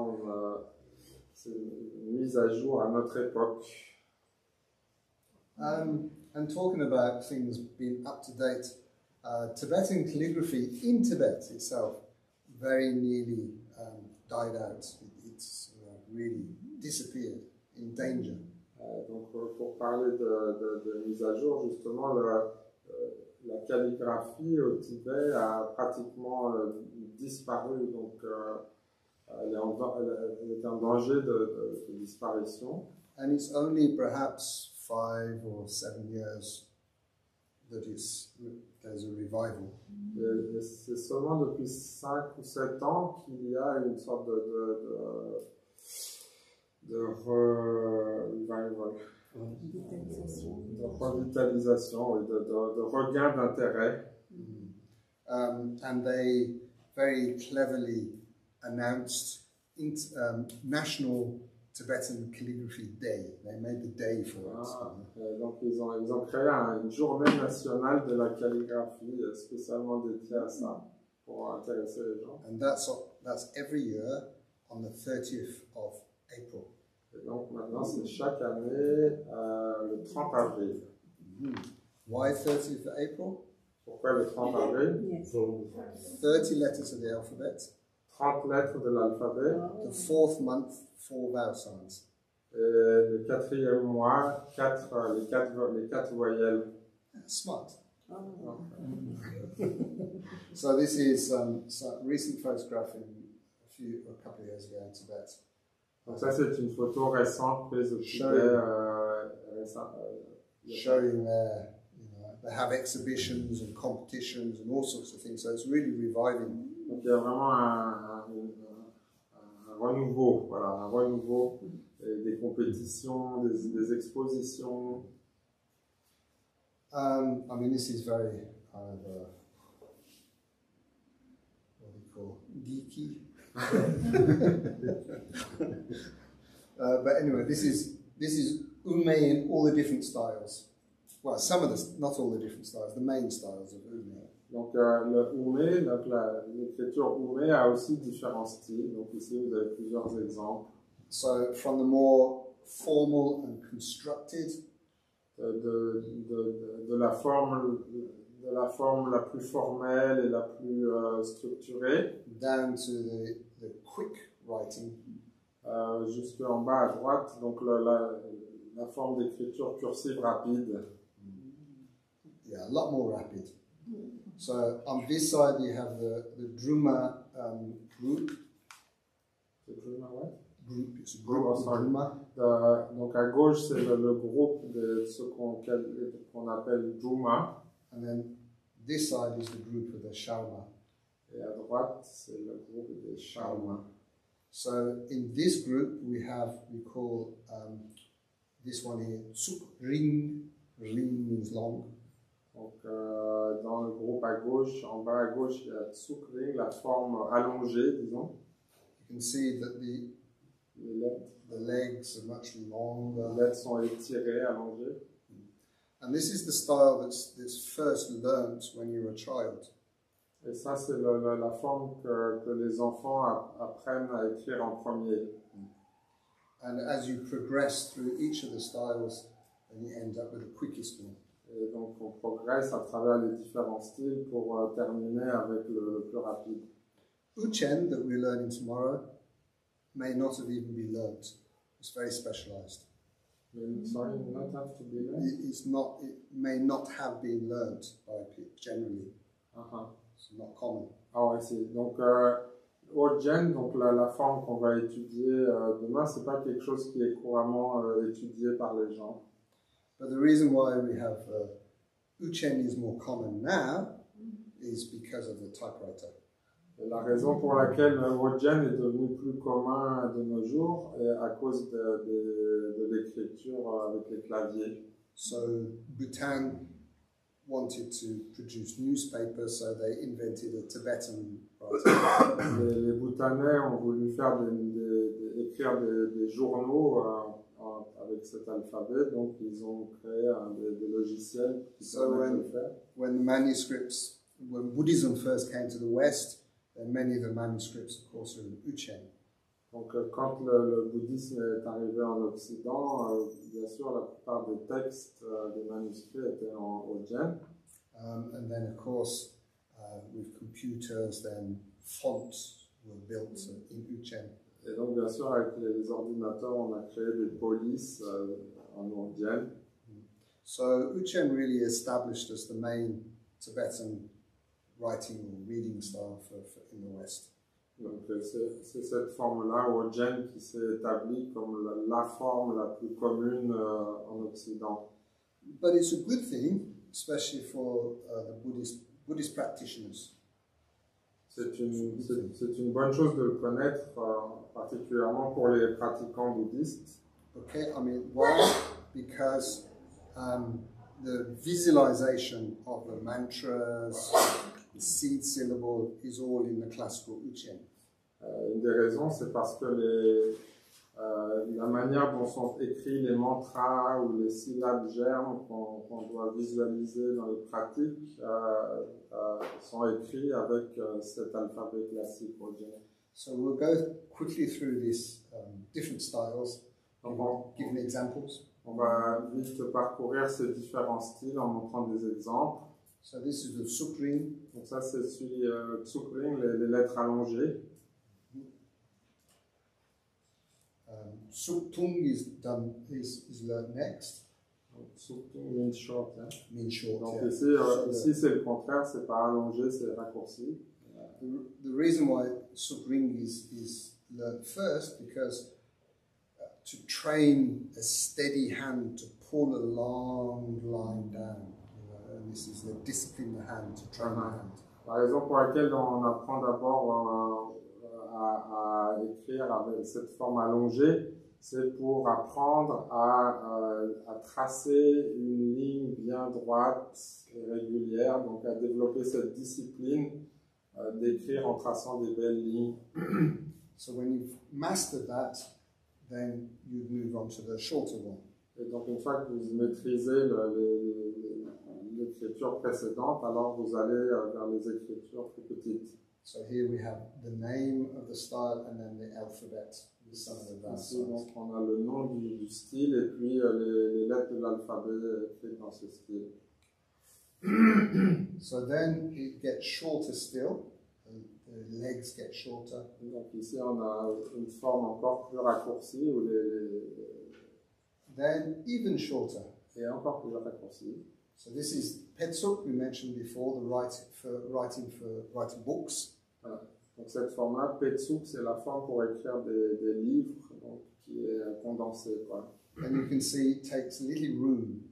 c'est une mise à jour à notre époque. And talking about things being up to date, Tibetan calligraphy in Tibet itself very nearly died out. It's really disappeared, in danger. Donc, pour parler de mise à jour, justement, la calligraphie au Tibet a pratiquement disparu. Donc, elle est en danger de disparition. And it's only perhaps 5 or 7 years that there's a revival. Et c'est seulement depuis 5 ou 7 ans qu'il y a une sorte de revitalisation, oui, de regain d'intérêt. And they very cleverly announced National Tibetan Calligraphy Day. They made the day for it. Donc ils ont créé une journée nationale de la calligraphie spécialement dédiée à ça pour intéresser les gens. And that's every year on the 30th of April. Et donc maintenant c'est chaque année le 30 avril. Why 30th of April? Pourquoi le 30 avril? Yes. 30 letters of the alphabet. 30 lettres de l'alphabet. The 4th month, 4 vowel signs. Et le 4e mois, les quatre voyelles. Smart. So this is some recent photographing a couple of years ago in Tibet. Donc ça c'est une photo récente prise au Tibet. Showing they have exhibitions and competitions and all sorts of things. So it's really reviving. Donc il y a vraiment un renouveau, voilà, un renouveau, des compétitions, des expositions. I mean, this is very kind of what do you call geeky. But anyway, this is ume in all the different styles. Well, not all the different styles, the main styles of ume. Donc le ume, l'écriture ume a aussi différents styles. Donc ici vous avez plusieurs exemples. So from the more formal and constructed, de la forme la plus formelle et la plus structurée, down to the quick writing, jusqu'en bas à droite, donc la forme d'écriture cursive rapide. Yeah, a lot more rapid. So on this side you have the Druma group. The Druma what? Group, it's a group of Druma. Donc à gauche c'est le groupe de ce qu'on appelle Druma. And then this side is the group of the Sharma. Et à droite c'est le groupe des Sharma. So in this group we call this one here Tsuk Ring. Ring means long. Donc dans le groupe à gauche, en bas à gauche, il y a Tsuk Ring, la forme allongée, disons. You can see that the legs are much longer. Les lettres sont étirées, allongées. And this is the style that's first learnt when you're a child. Et ça, c'est la forme que les enfants apprennent à écrire en premier. And as you progress through each of the styles, then you end up with the quickest one. Et donc, on progresse à travers les différents styles pour terminer avec le plus rapide. Uchen, that we're learning tomorrow, may not have even been learnt. It's very specialized. Sorry, not have to be learned? It may not have been learnt by people generally. It's not common. Ah ouais, c'est donc Ogen, donc la forme qu'on va étudier demain, c'est pas quelque chose qui est couramment étudié par les gens. But the reason why we have Uchen is more common now is because of the typewriter. Et la raison pour laquelle Ogen est devenu plus commun de nos jours est à cause de l'écriture avec les claviers. So Bhutan wanted to produce newspapers, so they invented a Tibetan writing. Les Bhutanais ont voulu écrire des journaux avec cet alphabet, donc ils ont créé des logiciels qui permettent de le faire. When Buddhism first came to the West, then many of the manuscripts, of course, are in Uchen. Donc quand le bouddhisme est arrivé en Occident, bien sûr la plupart des textes, des manuscrits étaient en Ogen. And then, of course, with computers, then fonts were built in Uchen. Et donc, bien sûr, avec les ordinateurs, on a créé des polices en Urdienne. So Uchen really established as the main Tibetan writing or reading style in the West. Donc, c'est cette forme-là, Urdienne, qui s'est établie comme la forme la plus commune en Occident. But it's a good thing, especially for the Buddhist practitioners. C'est une bonne chose de le connaître, particulièrement pour les pratiquants bouddhistes. Okay, I mean, why? Because the visualization of the mantras, the seed syllable, is all in the classical Uchen. Une des raisons, c'est parce que la manière dont sont écrits les mantras ou les syllabes germes qu'on doit visualiser dans les pratiques sont écrits avec cet alphabet classique. So we'll go quickly through these different styles, giving examples. On va vite parcourir ces différents styles en montrant des exemples. So this is the Sukring. Donc ça, c'est celui Tsukring, les lettres allongées. Suktung is learned next. Suktung means short. Hein? Means short. Donc Yeah. ici c'est le contraire, c'est pas allongé, c'est raccourci. The reason why Sukring is learned first, because to train a steady hand to pull a long line down, and this is the discipline the hand to train the hand. La raison pour laquelle on apprend d'abord à écrire avec cette forme allongée, c'est pour apprendre à tracer une ligne bien droite et régulière, donc à développer cette discipline d'écrire en traçant des belles lignes. So when you've mastered that, then you move on to the shorter one. Et donc une fois que vous maîtrisez l'écriture précédente, alors vous allez vers les écritures plus petites. So here we have the name of the style and then the alphabet with some of the advanced Ici, donc, signs. on a le nom du style et puis les lettres de l'alphabet écrites dans ce style. So then it gets shorter still, the legs get shorter. Donc ici, on a une forme encore plus raccourcie ou Then even shorter. et encore plus raccourcie. So this is Petsuk, we mentioned before, the writing books. Voilà. Donc cette forme-là, Petsuk, c'est la forme pour écrire des livres, donc, qui est condensée. Quoi. And you can see it takes little room.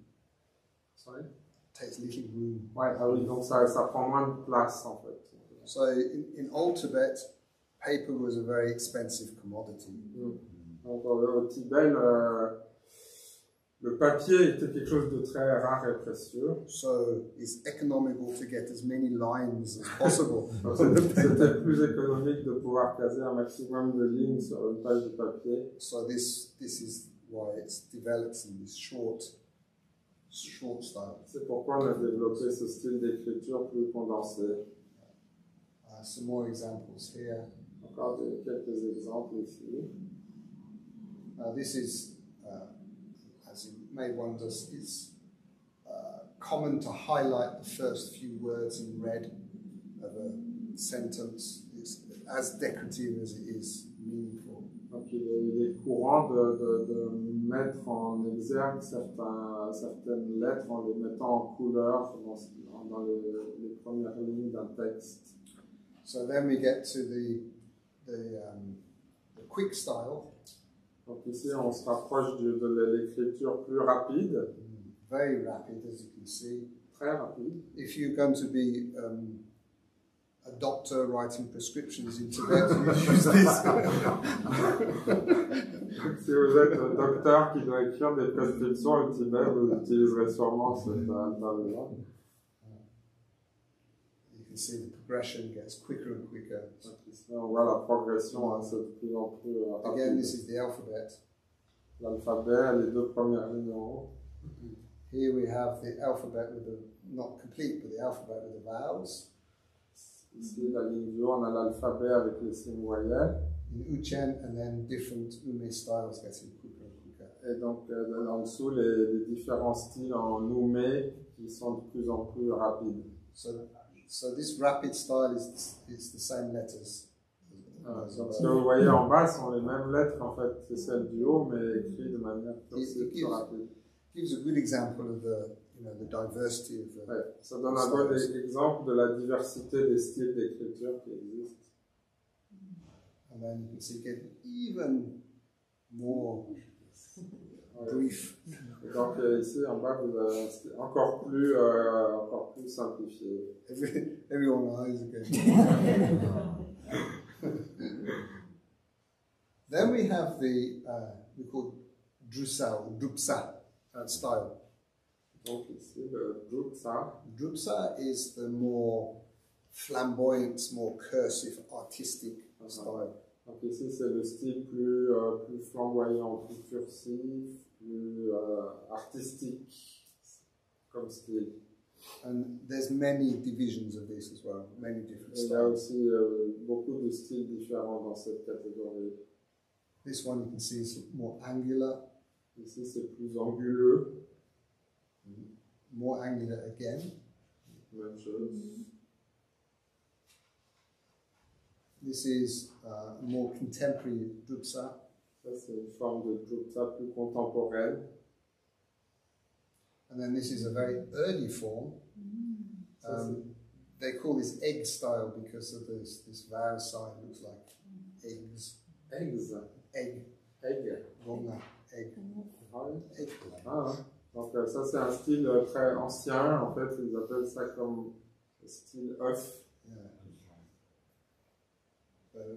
Sorry? Takes little room. Ouais, ah oui, donc ça prend moins de place en fait. So in Old Tibet, paper was a very expensive commodity. Donc au Tibet, le papier était quelque chose de très rare et précieux. So it's economical to get as many lines as possible. C'était plus économique de pouvoir caser un maximum de lignes sur une page de papier. So this is why it's developed in this short style. C'est pourquoi on a développé ce style d'écriture plus condensé. Some more examples here. Encore quelques exemples ici. This is, as you may wonder, it's common to highlight the first few words in red of a sentence. It's as decorative as it is meaningful. Donc il est courant de mettre en exergue certaines lettres en les mettant en couleur dans les premières lignes d'un texte. So then we get to the quick style. Donc ici on se rapproche de l'écriture plus rapide. Very rapid, as you can see. Très rapide. If you're going to be a doctor writing prescriptions in Tibet, you use this. Si vous êtes un docteur qui doit écrire des prescriptions au Tibet, vous utiliserez sûrement cette table-là. You can see the progression gets quicker and quicker. Ici, on voit la progression, c'est de plus en plus rapide. Again, this is the alphabet. L'alphabet, les deux premières lignes en haut. Here we have the alphabet with the, not complete, but the alphabet with the vowels. Ici, la ligne du haut, on a l'alphabet avec les signes voyelles. In Uchen, and then different Ume styles getting quicker and quicker. Et donc, en dessous, les différents styles en noumé qui sont de plus en plus rapides. So this rapid style is the same letters. Donc, ce que vous voyez en bas sont les mêmes lettres, en fait, c'est celles du haut, mais écrites de manière plus rapide. Gives a good example of the diversity of the. Ouais, ça donne un bon exemple de la diversité des styles d'écriture qui existent. And then you can see get even more brief. Et donc ici en bas vous avez un style encore plus simplifié. Everyone eyes again. Then we have the we call Drusa or Drupsa style. Donc ici le Drupsa. Drupsa is the more flamboyant, more cursive, artistic style. Donc ici c'est le style plus flamboyant, plus cursif, plus artistique comme style. And there's many divisions of this as well, many different styles. Il y a aussi beaucoup de styles différents dans cette catégorie. This one you can see is more angular. Ici c'est plus anguleux. More angular again. Même chose. This is more contemporary Drupsa. Ça c'est une forme de Drupsa plus contemporaine. And then this is a very early form. They call this egg style because of this vowel sign looks like eggs. Eggs. Egg. Egg. Ronga. Egg. Egg. Ah, donc ça c'est un style très ancien, en fait ils appellent ça comme style œuf. Yeah.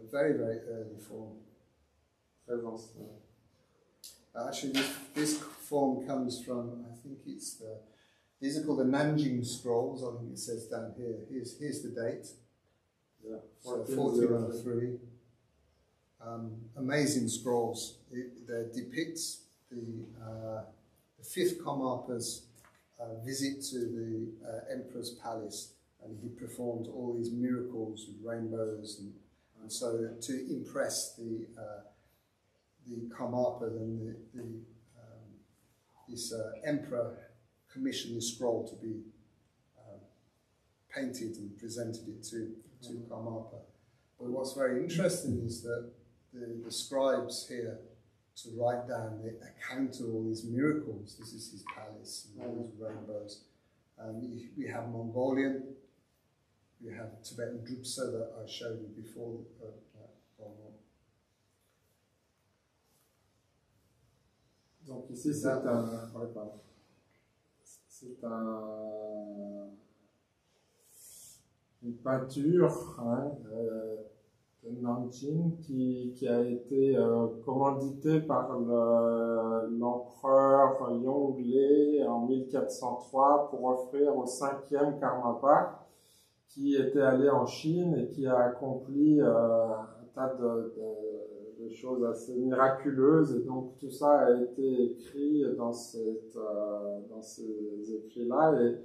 Very, very early form. Très ancien. Actually, this form comes from, I think it's these are called the Nanjing scrolls. I think it says down here. Here's the date. Yeah. So 1403. Amazing scrolls. It depicts the fifth Karmapa's visit to the emperor's palace, and he performed all these miracles with rainbows, and so to impress the Karmapa, then this emperor commissioned this scroll to be painted and presented it to Karmapa. But what's very interesting is that the scribes here to write down the account of all these miracles. This is his palace and all these rainbows. We have Mongolian, we have Tibetan Drupsa that I showed you before. Donc ici c'est une peinture de Nanjing qui a été commanditée par l'empereur Yongle en 1403 pour offrir au 5e Karmapa qui était allé en Chine et qui a accompli un tas de choses assez miraculeuses, et donc tout ça a été écrit dans ces écrits-là, et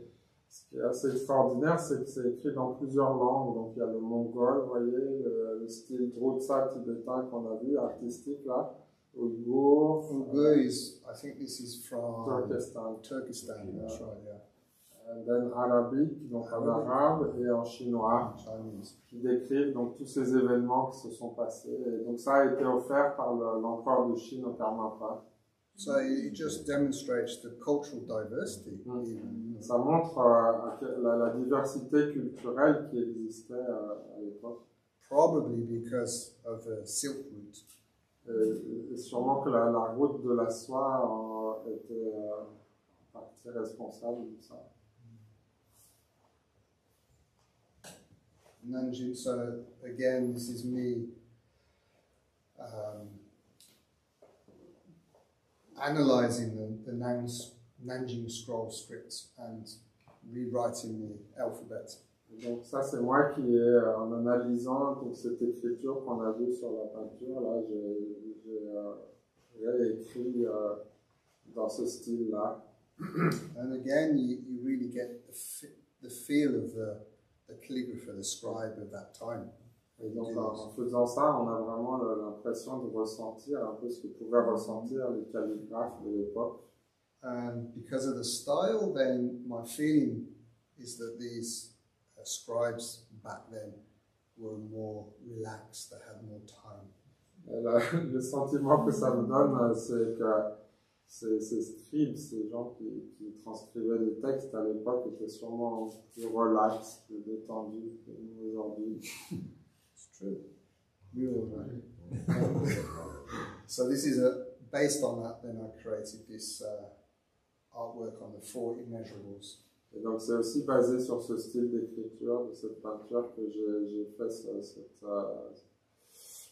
ce qui est assez extraordinaire, c'est que c'est écrit dans plusieurs langues. Donc il y a le mongol, vous voyez, le style Drutsa tibétain qu'on a vu, artistique là, Ouïghour. Is, I think this is from Turkestan, that's right, yeah. And then arabique, donc en arabe, et en chinois, qui décrivent donc tous ces événements qui se sont passés. Et donc ça a été offert par l'empereur de Chine au Karmapa. So it just demonstrates the cultural diversity. Ça montre la diversité culturelle qui existait à l'époque. Probably because of the Silk Route. Et sûrement que la route de la soie était en partie responsable de ça. Nanjing, so again, this is me analyzing the Nanjing scroll scripts and rewriting the alphabet. Donc ça c'est moi qui ai, en analysant donc, cette écriture qu'on a vue sur la peinture, là j'ai réécrit dans ce style-là. And again, you really get the feel of the calligrapher, the scribe of that time. Et donc en faisant ça, on a vraiment l'impression de ressentir un peu ce que pouvaient ressentir les calligraphes de l'époque. And because of the style, then my feeling is that these scribes back then were more relaxed, they had more time. Et le sentiment que ça me donne, c'est que ces scribes, ces gens qui transcrivaient les textes à l'époque étaient sûrement plus relax, plus détendus que nous aujourd'hui. It's true. We all know. So this is based on that, then I created this artwork on the 4 immeasurables. Et donc c'est aussi basé sur ce style d'écriture, de cette peinture, que j'ai fait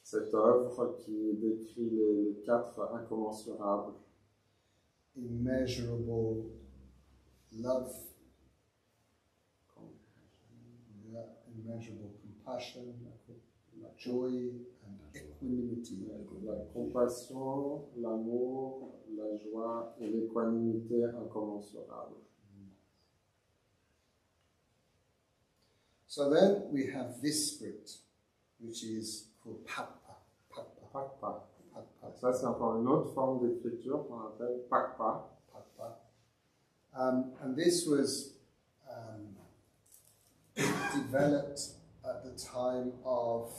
cette œuvre qui décrit les 4 incommensurables. Immeasurable love, immeasurable compassion, joy and equanimity. La compassion, l'amour, la joie et l'équanimité incommensurables. So then we have this script, which is called Pakpa. Pakpa. Ça, c'est encore une autre forme d'écriture qu'on appelle Pakpa. And this was developed at the time of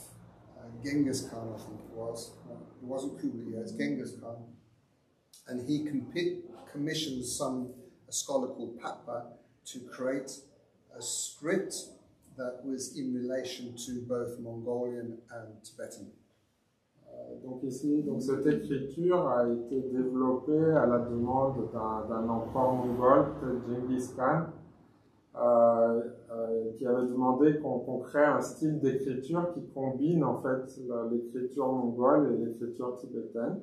Genghis Khan, I think it was. No, it wasn't Kublai yet, it's Genghis Khan. And he commissioned a scholar called Pakpa to create a script that was in relation to both Mongolian and Tibetan. Donc ici, cette écriture a été développée à la demande d'un empereur mongol, Genghis Khan, qui avait demandé qu'on crée un style d'écriture qui combine en fait l'écriture mongole et l'écriture tibétaine.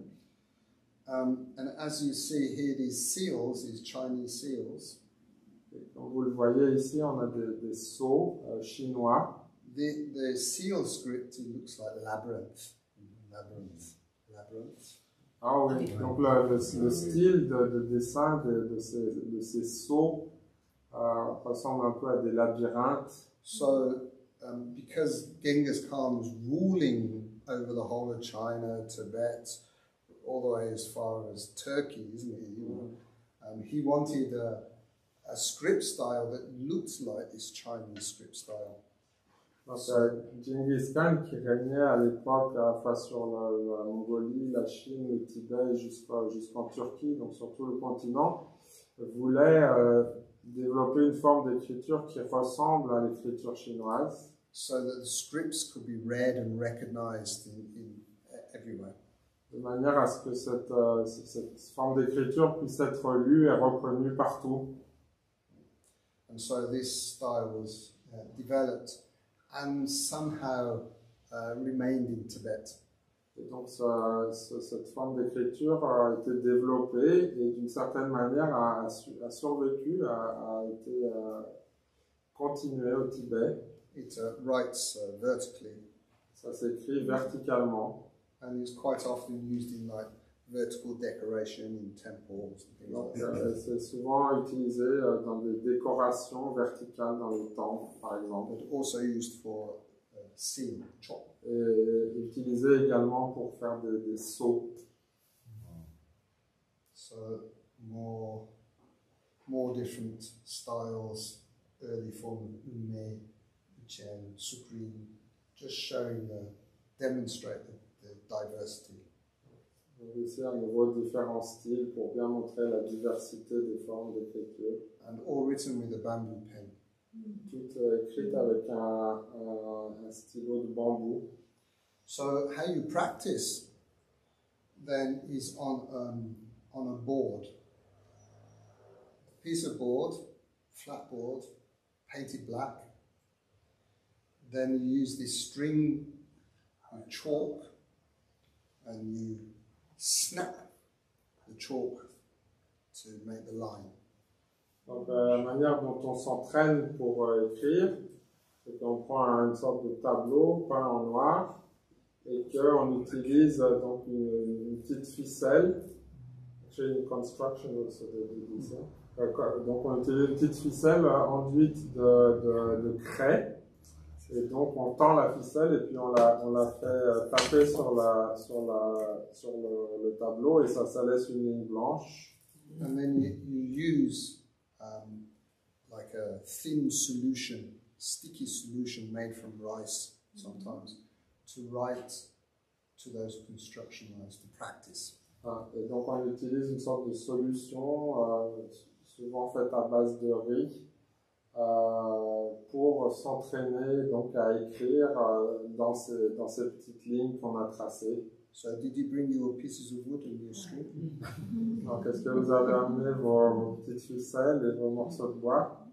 And as you see here, these seals, these Chinese seals. Et comme vous le voyez ici, on a des sceaux chinois. The seal script, it looks like labyrinth. Ah oui, donc le style de dessin de ces sceaux ressemble un peu à des labyrinthes. So, because Genghis Khan was ruling over the whole of China, Tibet, all the way as far as Turkey, isn't he? He wanted a script style that looks like this Chinese script style. Donc, Genghis Khan, qui régnait à l'époque sur la Mongolie, la Chine, le Tibet jusqu'en Turquie, donc sur tout le continent, voulait développer une forme d'écriture qui ressemble à l'écriture chinoise. So that the scripts could be read and recognized everywhere. De manière à ce que cette forme d'écriture puisse être lue et reconnue partout. And so this style was developed and somehow remained in Tibet. Et donc cette forme d'écriture a été développée et d'une certaine manière a survécu, a été continuée au Tibet. It writes vertically. Ça s'écrit verticalement. And it's quite often used in like vertical decoration in temples. Donc c'est souvent utilisé dans des décorations verticales dans les temples, par exemple. But also used for seal, chop. Et utilisé également pour faire des sceaux. So more different styles, early form of ume, uchen, sukrin, just demonstrate the diversity. Donc ici, à nouveau, différents styles pour bien montrer la diversité des formes d'écriture. And all written with a bamboo pen. Toutes écrites avec un stylo de bambou. So how you practice then is on a board. A piece of board, flat board, painted black. Then you use this string with chalk and you snap the chalk to make the line. Donc la manière dont on s'entraîne pour écrire, c'est qu'on prend une sorte de tableau peint en noir et qu'on utilise donc une petite ficelle. J'ai une construction also donc on utilise une petite ficelle enduite de craie. Et donc on tend la ficelle et puis on la fait taper sur le tableau et ça laisse une ligne blanche. And then you use like a thin solution, sticky solution made from rice sometimes, to write to those construction lines to practice. Et donc on utilise une sorte de solution, souvent faite à base de riz, pour s'entraîner donc à écrire dans ces petites lignes qu'on a tracées. So did you bring your pieces of wood and your string? Donc est-ce que vous avez amené vos petites ficelles et vos morceaux de bois?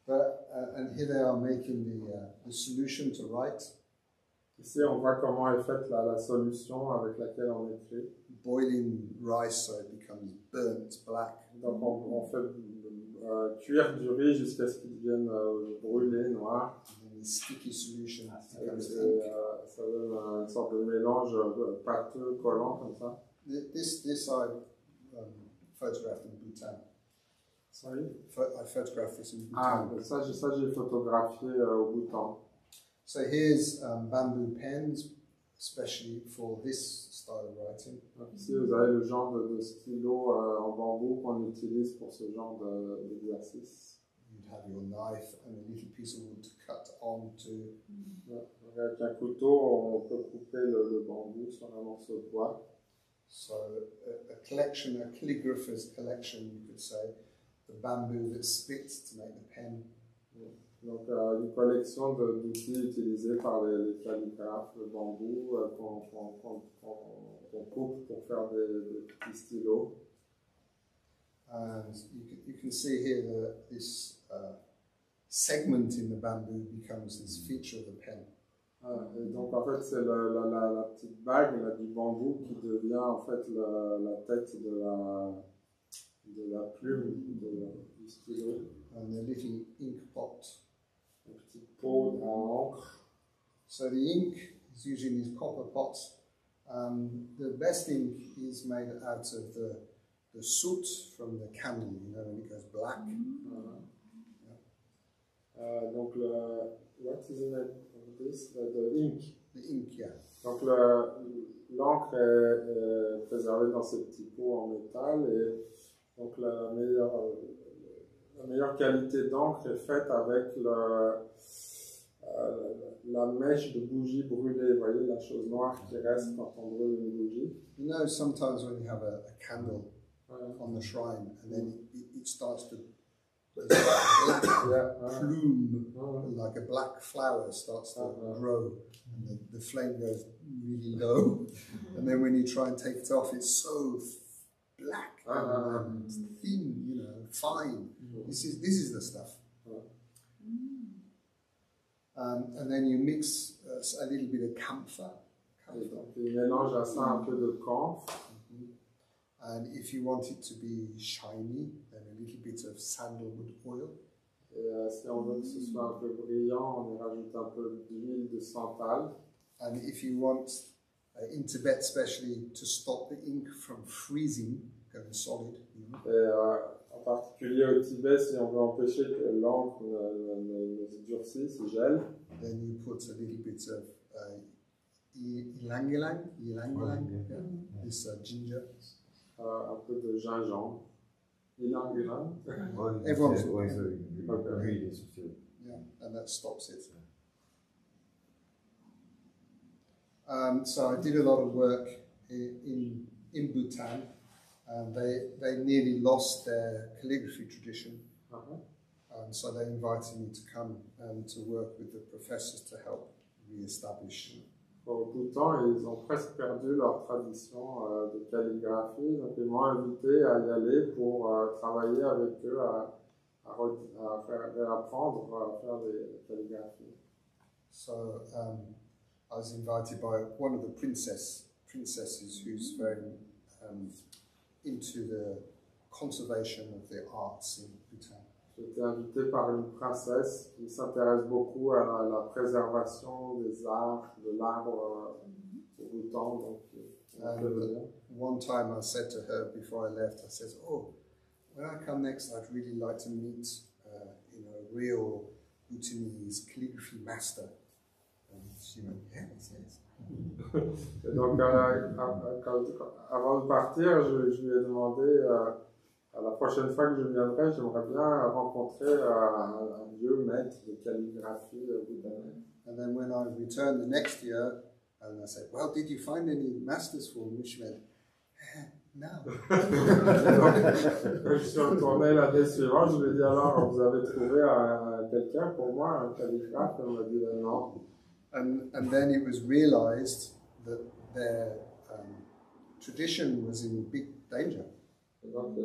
And here they are making the solution to write. Ici on voit comment est faite la solution avec laquelle on écrit. Boiling rice so it becomes burnt black. Donc on fait cuire du riz jusqu'à ce qu'il devienne brûlé, noir. And the sticky solution Et becomes ink. ça donne une sorte de mélange pâteux, collant comme ça. This I photographed in Bhutan. Sorry? I photographed this in Ah, Bhutan. ça j'ai photographié au Bhoutan. So here's bamboo pens, especially for this style of writing. Donc ici vous avez le genre de stylo en bambou qu'on utilise pour ce genre d'exercice. You'd have your knife and a little piece of wood to cut onto. Ouais. Donc avec un couteau, on peut couper le bambou sur un morceau de bois. So a collection, a calligrapher's collection, you could say, the bamboo that splits to make the pen. Donc une collection d'outils utilisés par les calligraphes, le bambou qu'on coupe pour faire des petits stylos. And you can see here that this segment in the bamboo becomes this feature of the pen. Et donc en fait c'est la petite bague là, du bambou qui devient en fait la tête de la plume du stylo. And the little ink pot. Une petite pot à encre. So the ink is usually in these copper pots. The best ink is made out of the soot from the candle, you know, when it goes black. Donc what is the name of this? The ink. The ink, yeah. Donc l'encre est préservée dans ces petits pots en métal et donc la meilleure qualité d'encre est faite avec la mèche de bougie brûlée. Vous voyez la chose noire qui reste quand on brûle une bougie. You know, sometimes when you have a candle on the shrine and then it starts to, black plume, like a black flower starts to grow, and the flame goes really low, and then when you try and take it off, it's so black and thin, you know, fine. This is the stuff. And then you mix a little bit of camphor. Donc il mélange à ça un peu de camphre. And if you want it to be shiny, then a little bit of sandalwood oil. Et si on veut que ce soit un peu brillant, on y rajoute un peu d'huile de santal. And if you want, in Tibet especially, to stop the ink from freezing, going solid, you know. Et en particulier au Tibet, si on veut empêcher que l'encre ne se durcisse, se gèle, then you put a little bit of ylang-ylang, this ginger. Un peu de gingembre. Ylang-ylang. Everyone's really yeah, and that stops it. So I did a lot of work in Bhutan, and they nearly lost their calligraphy tradition. So they invited me to come and to work with the professors to help re-establish. Au Bhoutan, ils ont presque perdu leur tradition de calligraphie, donc ils m'ont invité à y aller pour travailler avec eux, à réapprendre à faire des calligraphies. So I was invited by one of the princesses who's very into the conservation of the arts in Bhutan. J'ai été invité par une princesse qui s'intéresse beaucoup à la préservation des arts, de l'arbre au Bhoutan. Donc, one time I said to her before I left, I said, "Oh, when I come next, I'd really like to meet, real Bhutanese calligraphy master. And she went, yes, yes. Et donc, avant de partir, je lui ai demandé, la prochaine fois que je viendrai, j'aimerais bien rencontrer un vieux maître de calligraphie bhoutanais. And then when I returned the next year, and I said, well, did you find any masters for me? She went, no. Quand je suis retourné l'année suivante, je lui ai dit alors, vous avez trouvé quelqu'un pour moi, un calligraphe? Elle m'a dit non. And then it was realized that their tradition was in big danger. Et donc,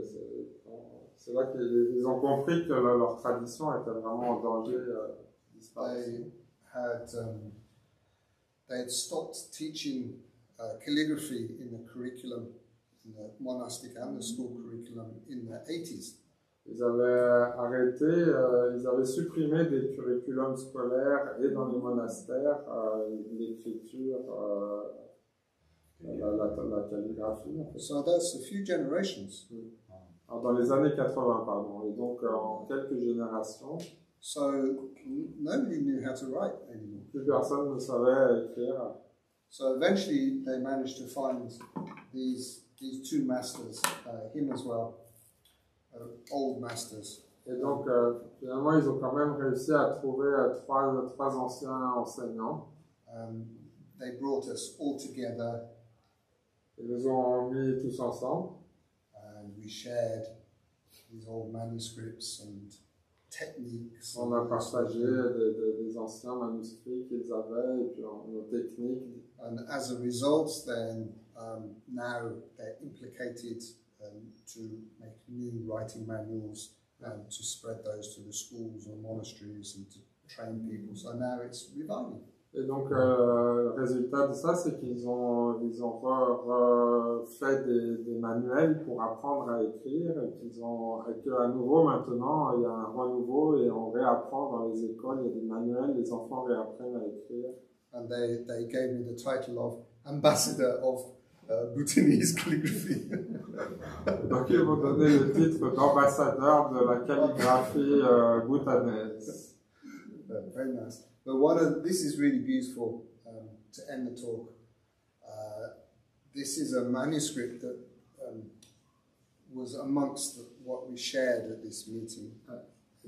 c'est là qu'ils ont compris que leur tradition était vraiment en danger de disparition. They had stopped teaching calligraphy in the curriculum, in the monastic and the school curriculum in the 80s. Ils avaient arrêté, ils avaient supprimé des curriculums scolaires et dans les monastères l'écriture, la calligraphie. En fait. So that's a few generations. Alors, dans les années 80, pardon, et donc en quelques générations. So nobody knew how to write anymore. Plus personne ne savait écrire. So eventually they managed to find these two masters, him as well. Old masters. Et donc, finalement, ils ont quand même réussi à trouver trois anciens enseignants. They brought us all together. Ils nous ont mis tous ensemble. And we shared these old manuscripts and techniques. On a partagé des anciens manuscrits qu'ils avaient et puis nos techniques. And as a result, then now they're implicated to make new writing manuals and to spread those to the schools or monasteries and to train people. So now it's reviving. Et donc, le résultat de ça, c'est qu'ils ont refait des manuels pour apprendre à écrire et qu'à nouveau, maintenant, il y a un renouveau et on réapprend dans les écoles, il y a des manuels, les enfants réapprennent à écrire. And they gave me the title of Ambassador of Bhutanese calligraphy. Donc, ils m'ont donné le titre d'ambassadeur de la calligraphie bhoutanaise. Very nice. But this is really beautiful to end the talk. This is a manuscript that was amongst what we shared at this meeting.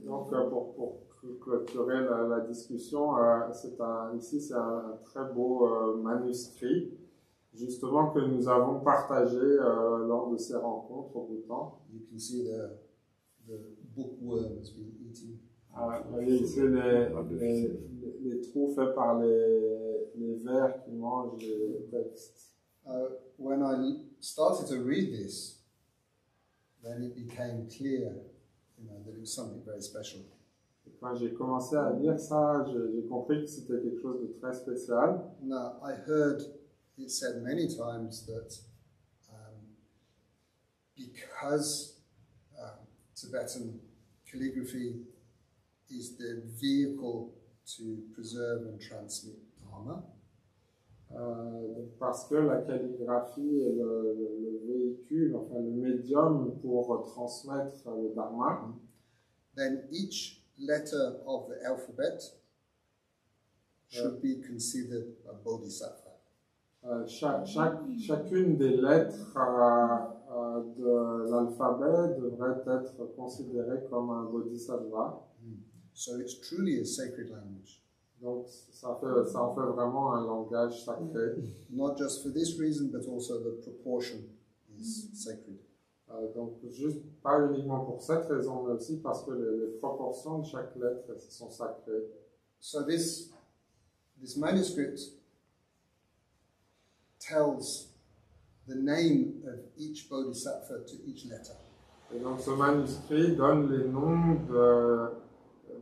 Donc, pour clôturer la discussion, ici c'est un très beau manuscrit, justement que nous avons partagé lors de ces rencontres au Bhoutan. You can see the bookworms being eaten. Vous voyez ici les trous faits par les vers qui mangent les textes. When I started to read this, then it became clear, that it was something very special. Et quand j'ai commencé à lire ça, j'ai compris que c'était quelque chose de très spécial. Now, I heard it said many times that because Tibetan calligraphy is the vehicle to preserve and transmit Dharma. Parce que la calligraphie est le véhicule, enfin le médium pour transmettre le Dharma. Then each letter of the alphabet should be considered a bodhisattva. Chacune des lettres de l'alphabet devrait être considérée comme un bodhisattva. So it's truly a sacred language. Donc ça en fait vraiment un langage sacré. Not just for this reason, but also the proportion is sacred. Donc juste pas uniquement pour cette raison, mais aussi parce que les proportions de chaque lettre sont sacrées. So this manuscript tells the name of each bodhisattva to each letter. Et donc ce manuscrit donne les noms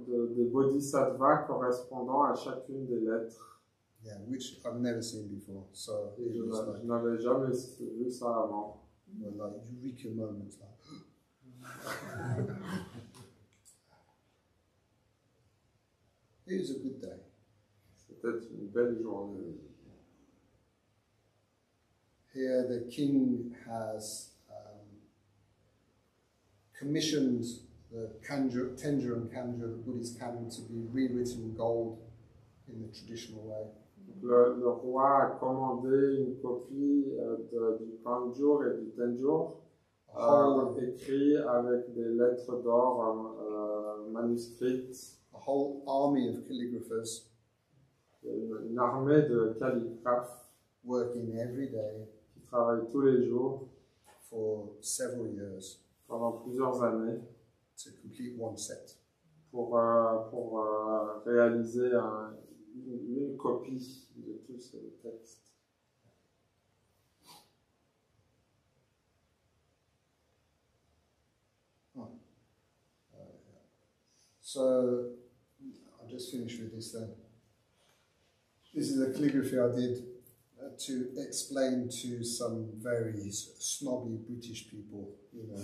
des bodhisattvas correspondant à chacune des lettres. Yeah, which I've never seen before. So je n'avais jamais vu ça avant. Like eureka moments. It was a good day. C'était une belle journée. Here the king has commissioned the kanji, tenjo and kanjo, the Buddhist canon, to be rewritten in gold in the traditional way. Le roi a commandé une copie du kanjo et du tenjo, écrit avec des lettres d'or manuscrites. A whole army of calligraphers Une armée de calligraphes working every day qui travaillent tous les jours for several years pendant plusieurs années to complete one set. pour réaliser une copie de tous ces textes. So I'll just finish with this then. This is a calligraphy I did to explain to some very snobby British people, you know.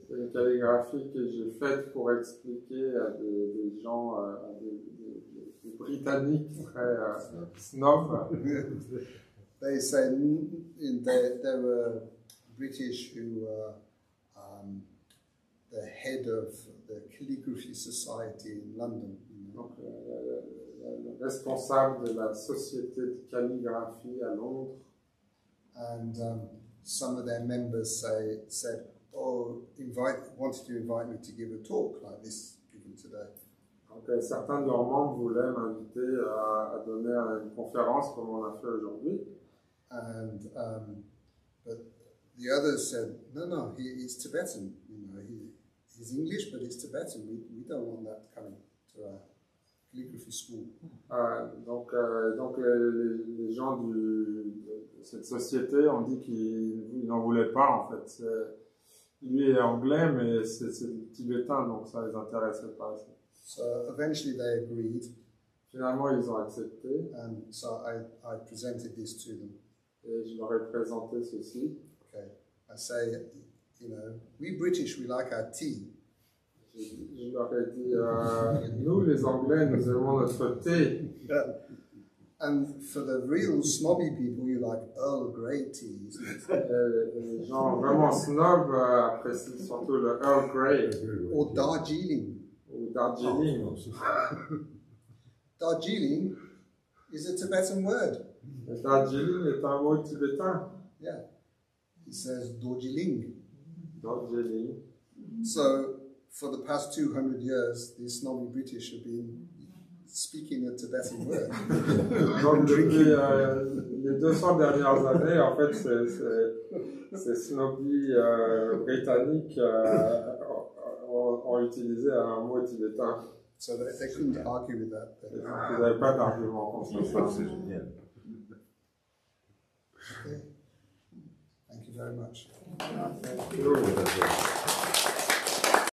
C'est une calligraphie que j'ai faite pour expliquer à des gens, à des Britanniques très snobs. They say there were British who were the head of the Calligraphy Society in London. Donc, le responsable de la société de calligraphie à Londres. And some of their members said, "Oh, wanted to invite me to give a talk like this given today." Donc, certains de leurs membres voulaient m'inviter à donner une conférence comme on a fait aujourd'hui. And but the others said, "No, he's Tibetan. You know, he's English, but he's Tibetan. We don't want that coming to our calligraphy school." Donc les gens de cette société ont dit qu'ils n'en voulaient pas en fait. Lui est anglais, mais c'est tibétain, donc ça les intéressait pas. So eventually they agreed. Finalement, ils ont accepté. And so I presented this to them. Et je leur ai présenté ceci. Okay, I say, you know, we British, we like our tea. Je leur ai dit, nous les Anglais, nous aimons notre thé. And for the real snobby people, you like Earl Grey teas. Les gens vraiment snobs apprécient surtout le Earl Grey. Or Darjeeling. Ou Darjeeling. Darjeeling is a Tibetan word. Darjeeling est un mot tibétain. Yeah. It says Dorjiling. Darjeeling. So, for the past 200 years, these snobby British have been speaking a Tibetan word. Donc, depuis les 200 dernières années, en fait, ces snobby britanniques ont utilisé un mot tibétain. So they couldn't argue with that. Ils n'avaient pas d'argument contre ça. C'est génial. Okay. Thank you very much. Thank you.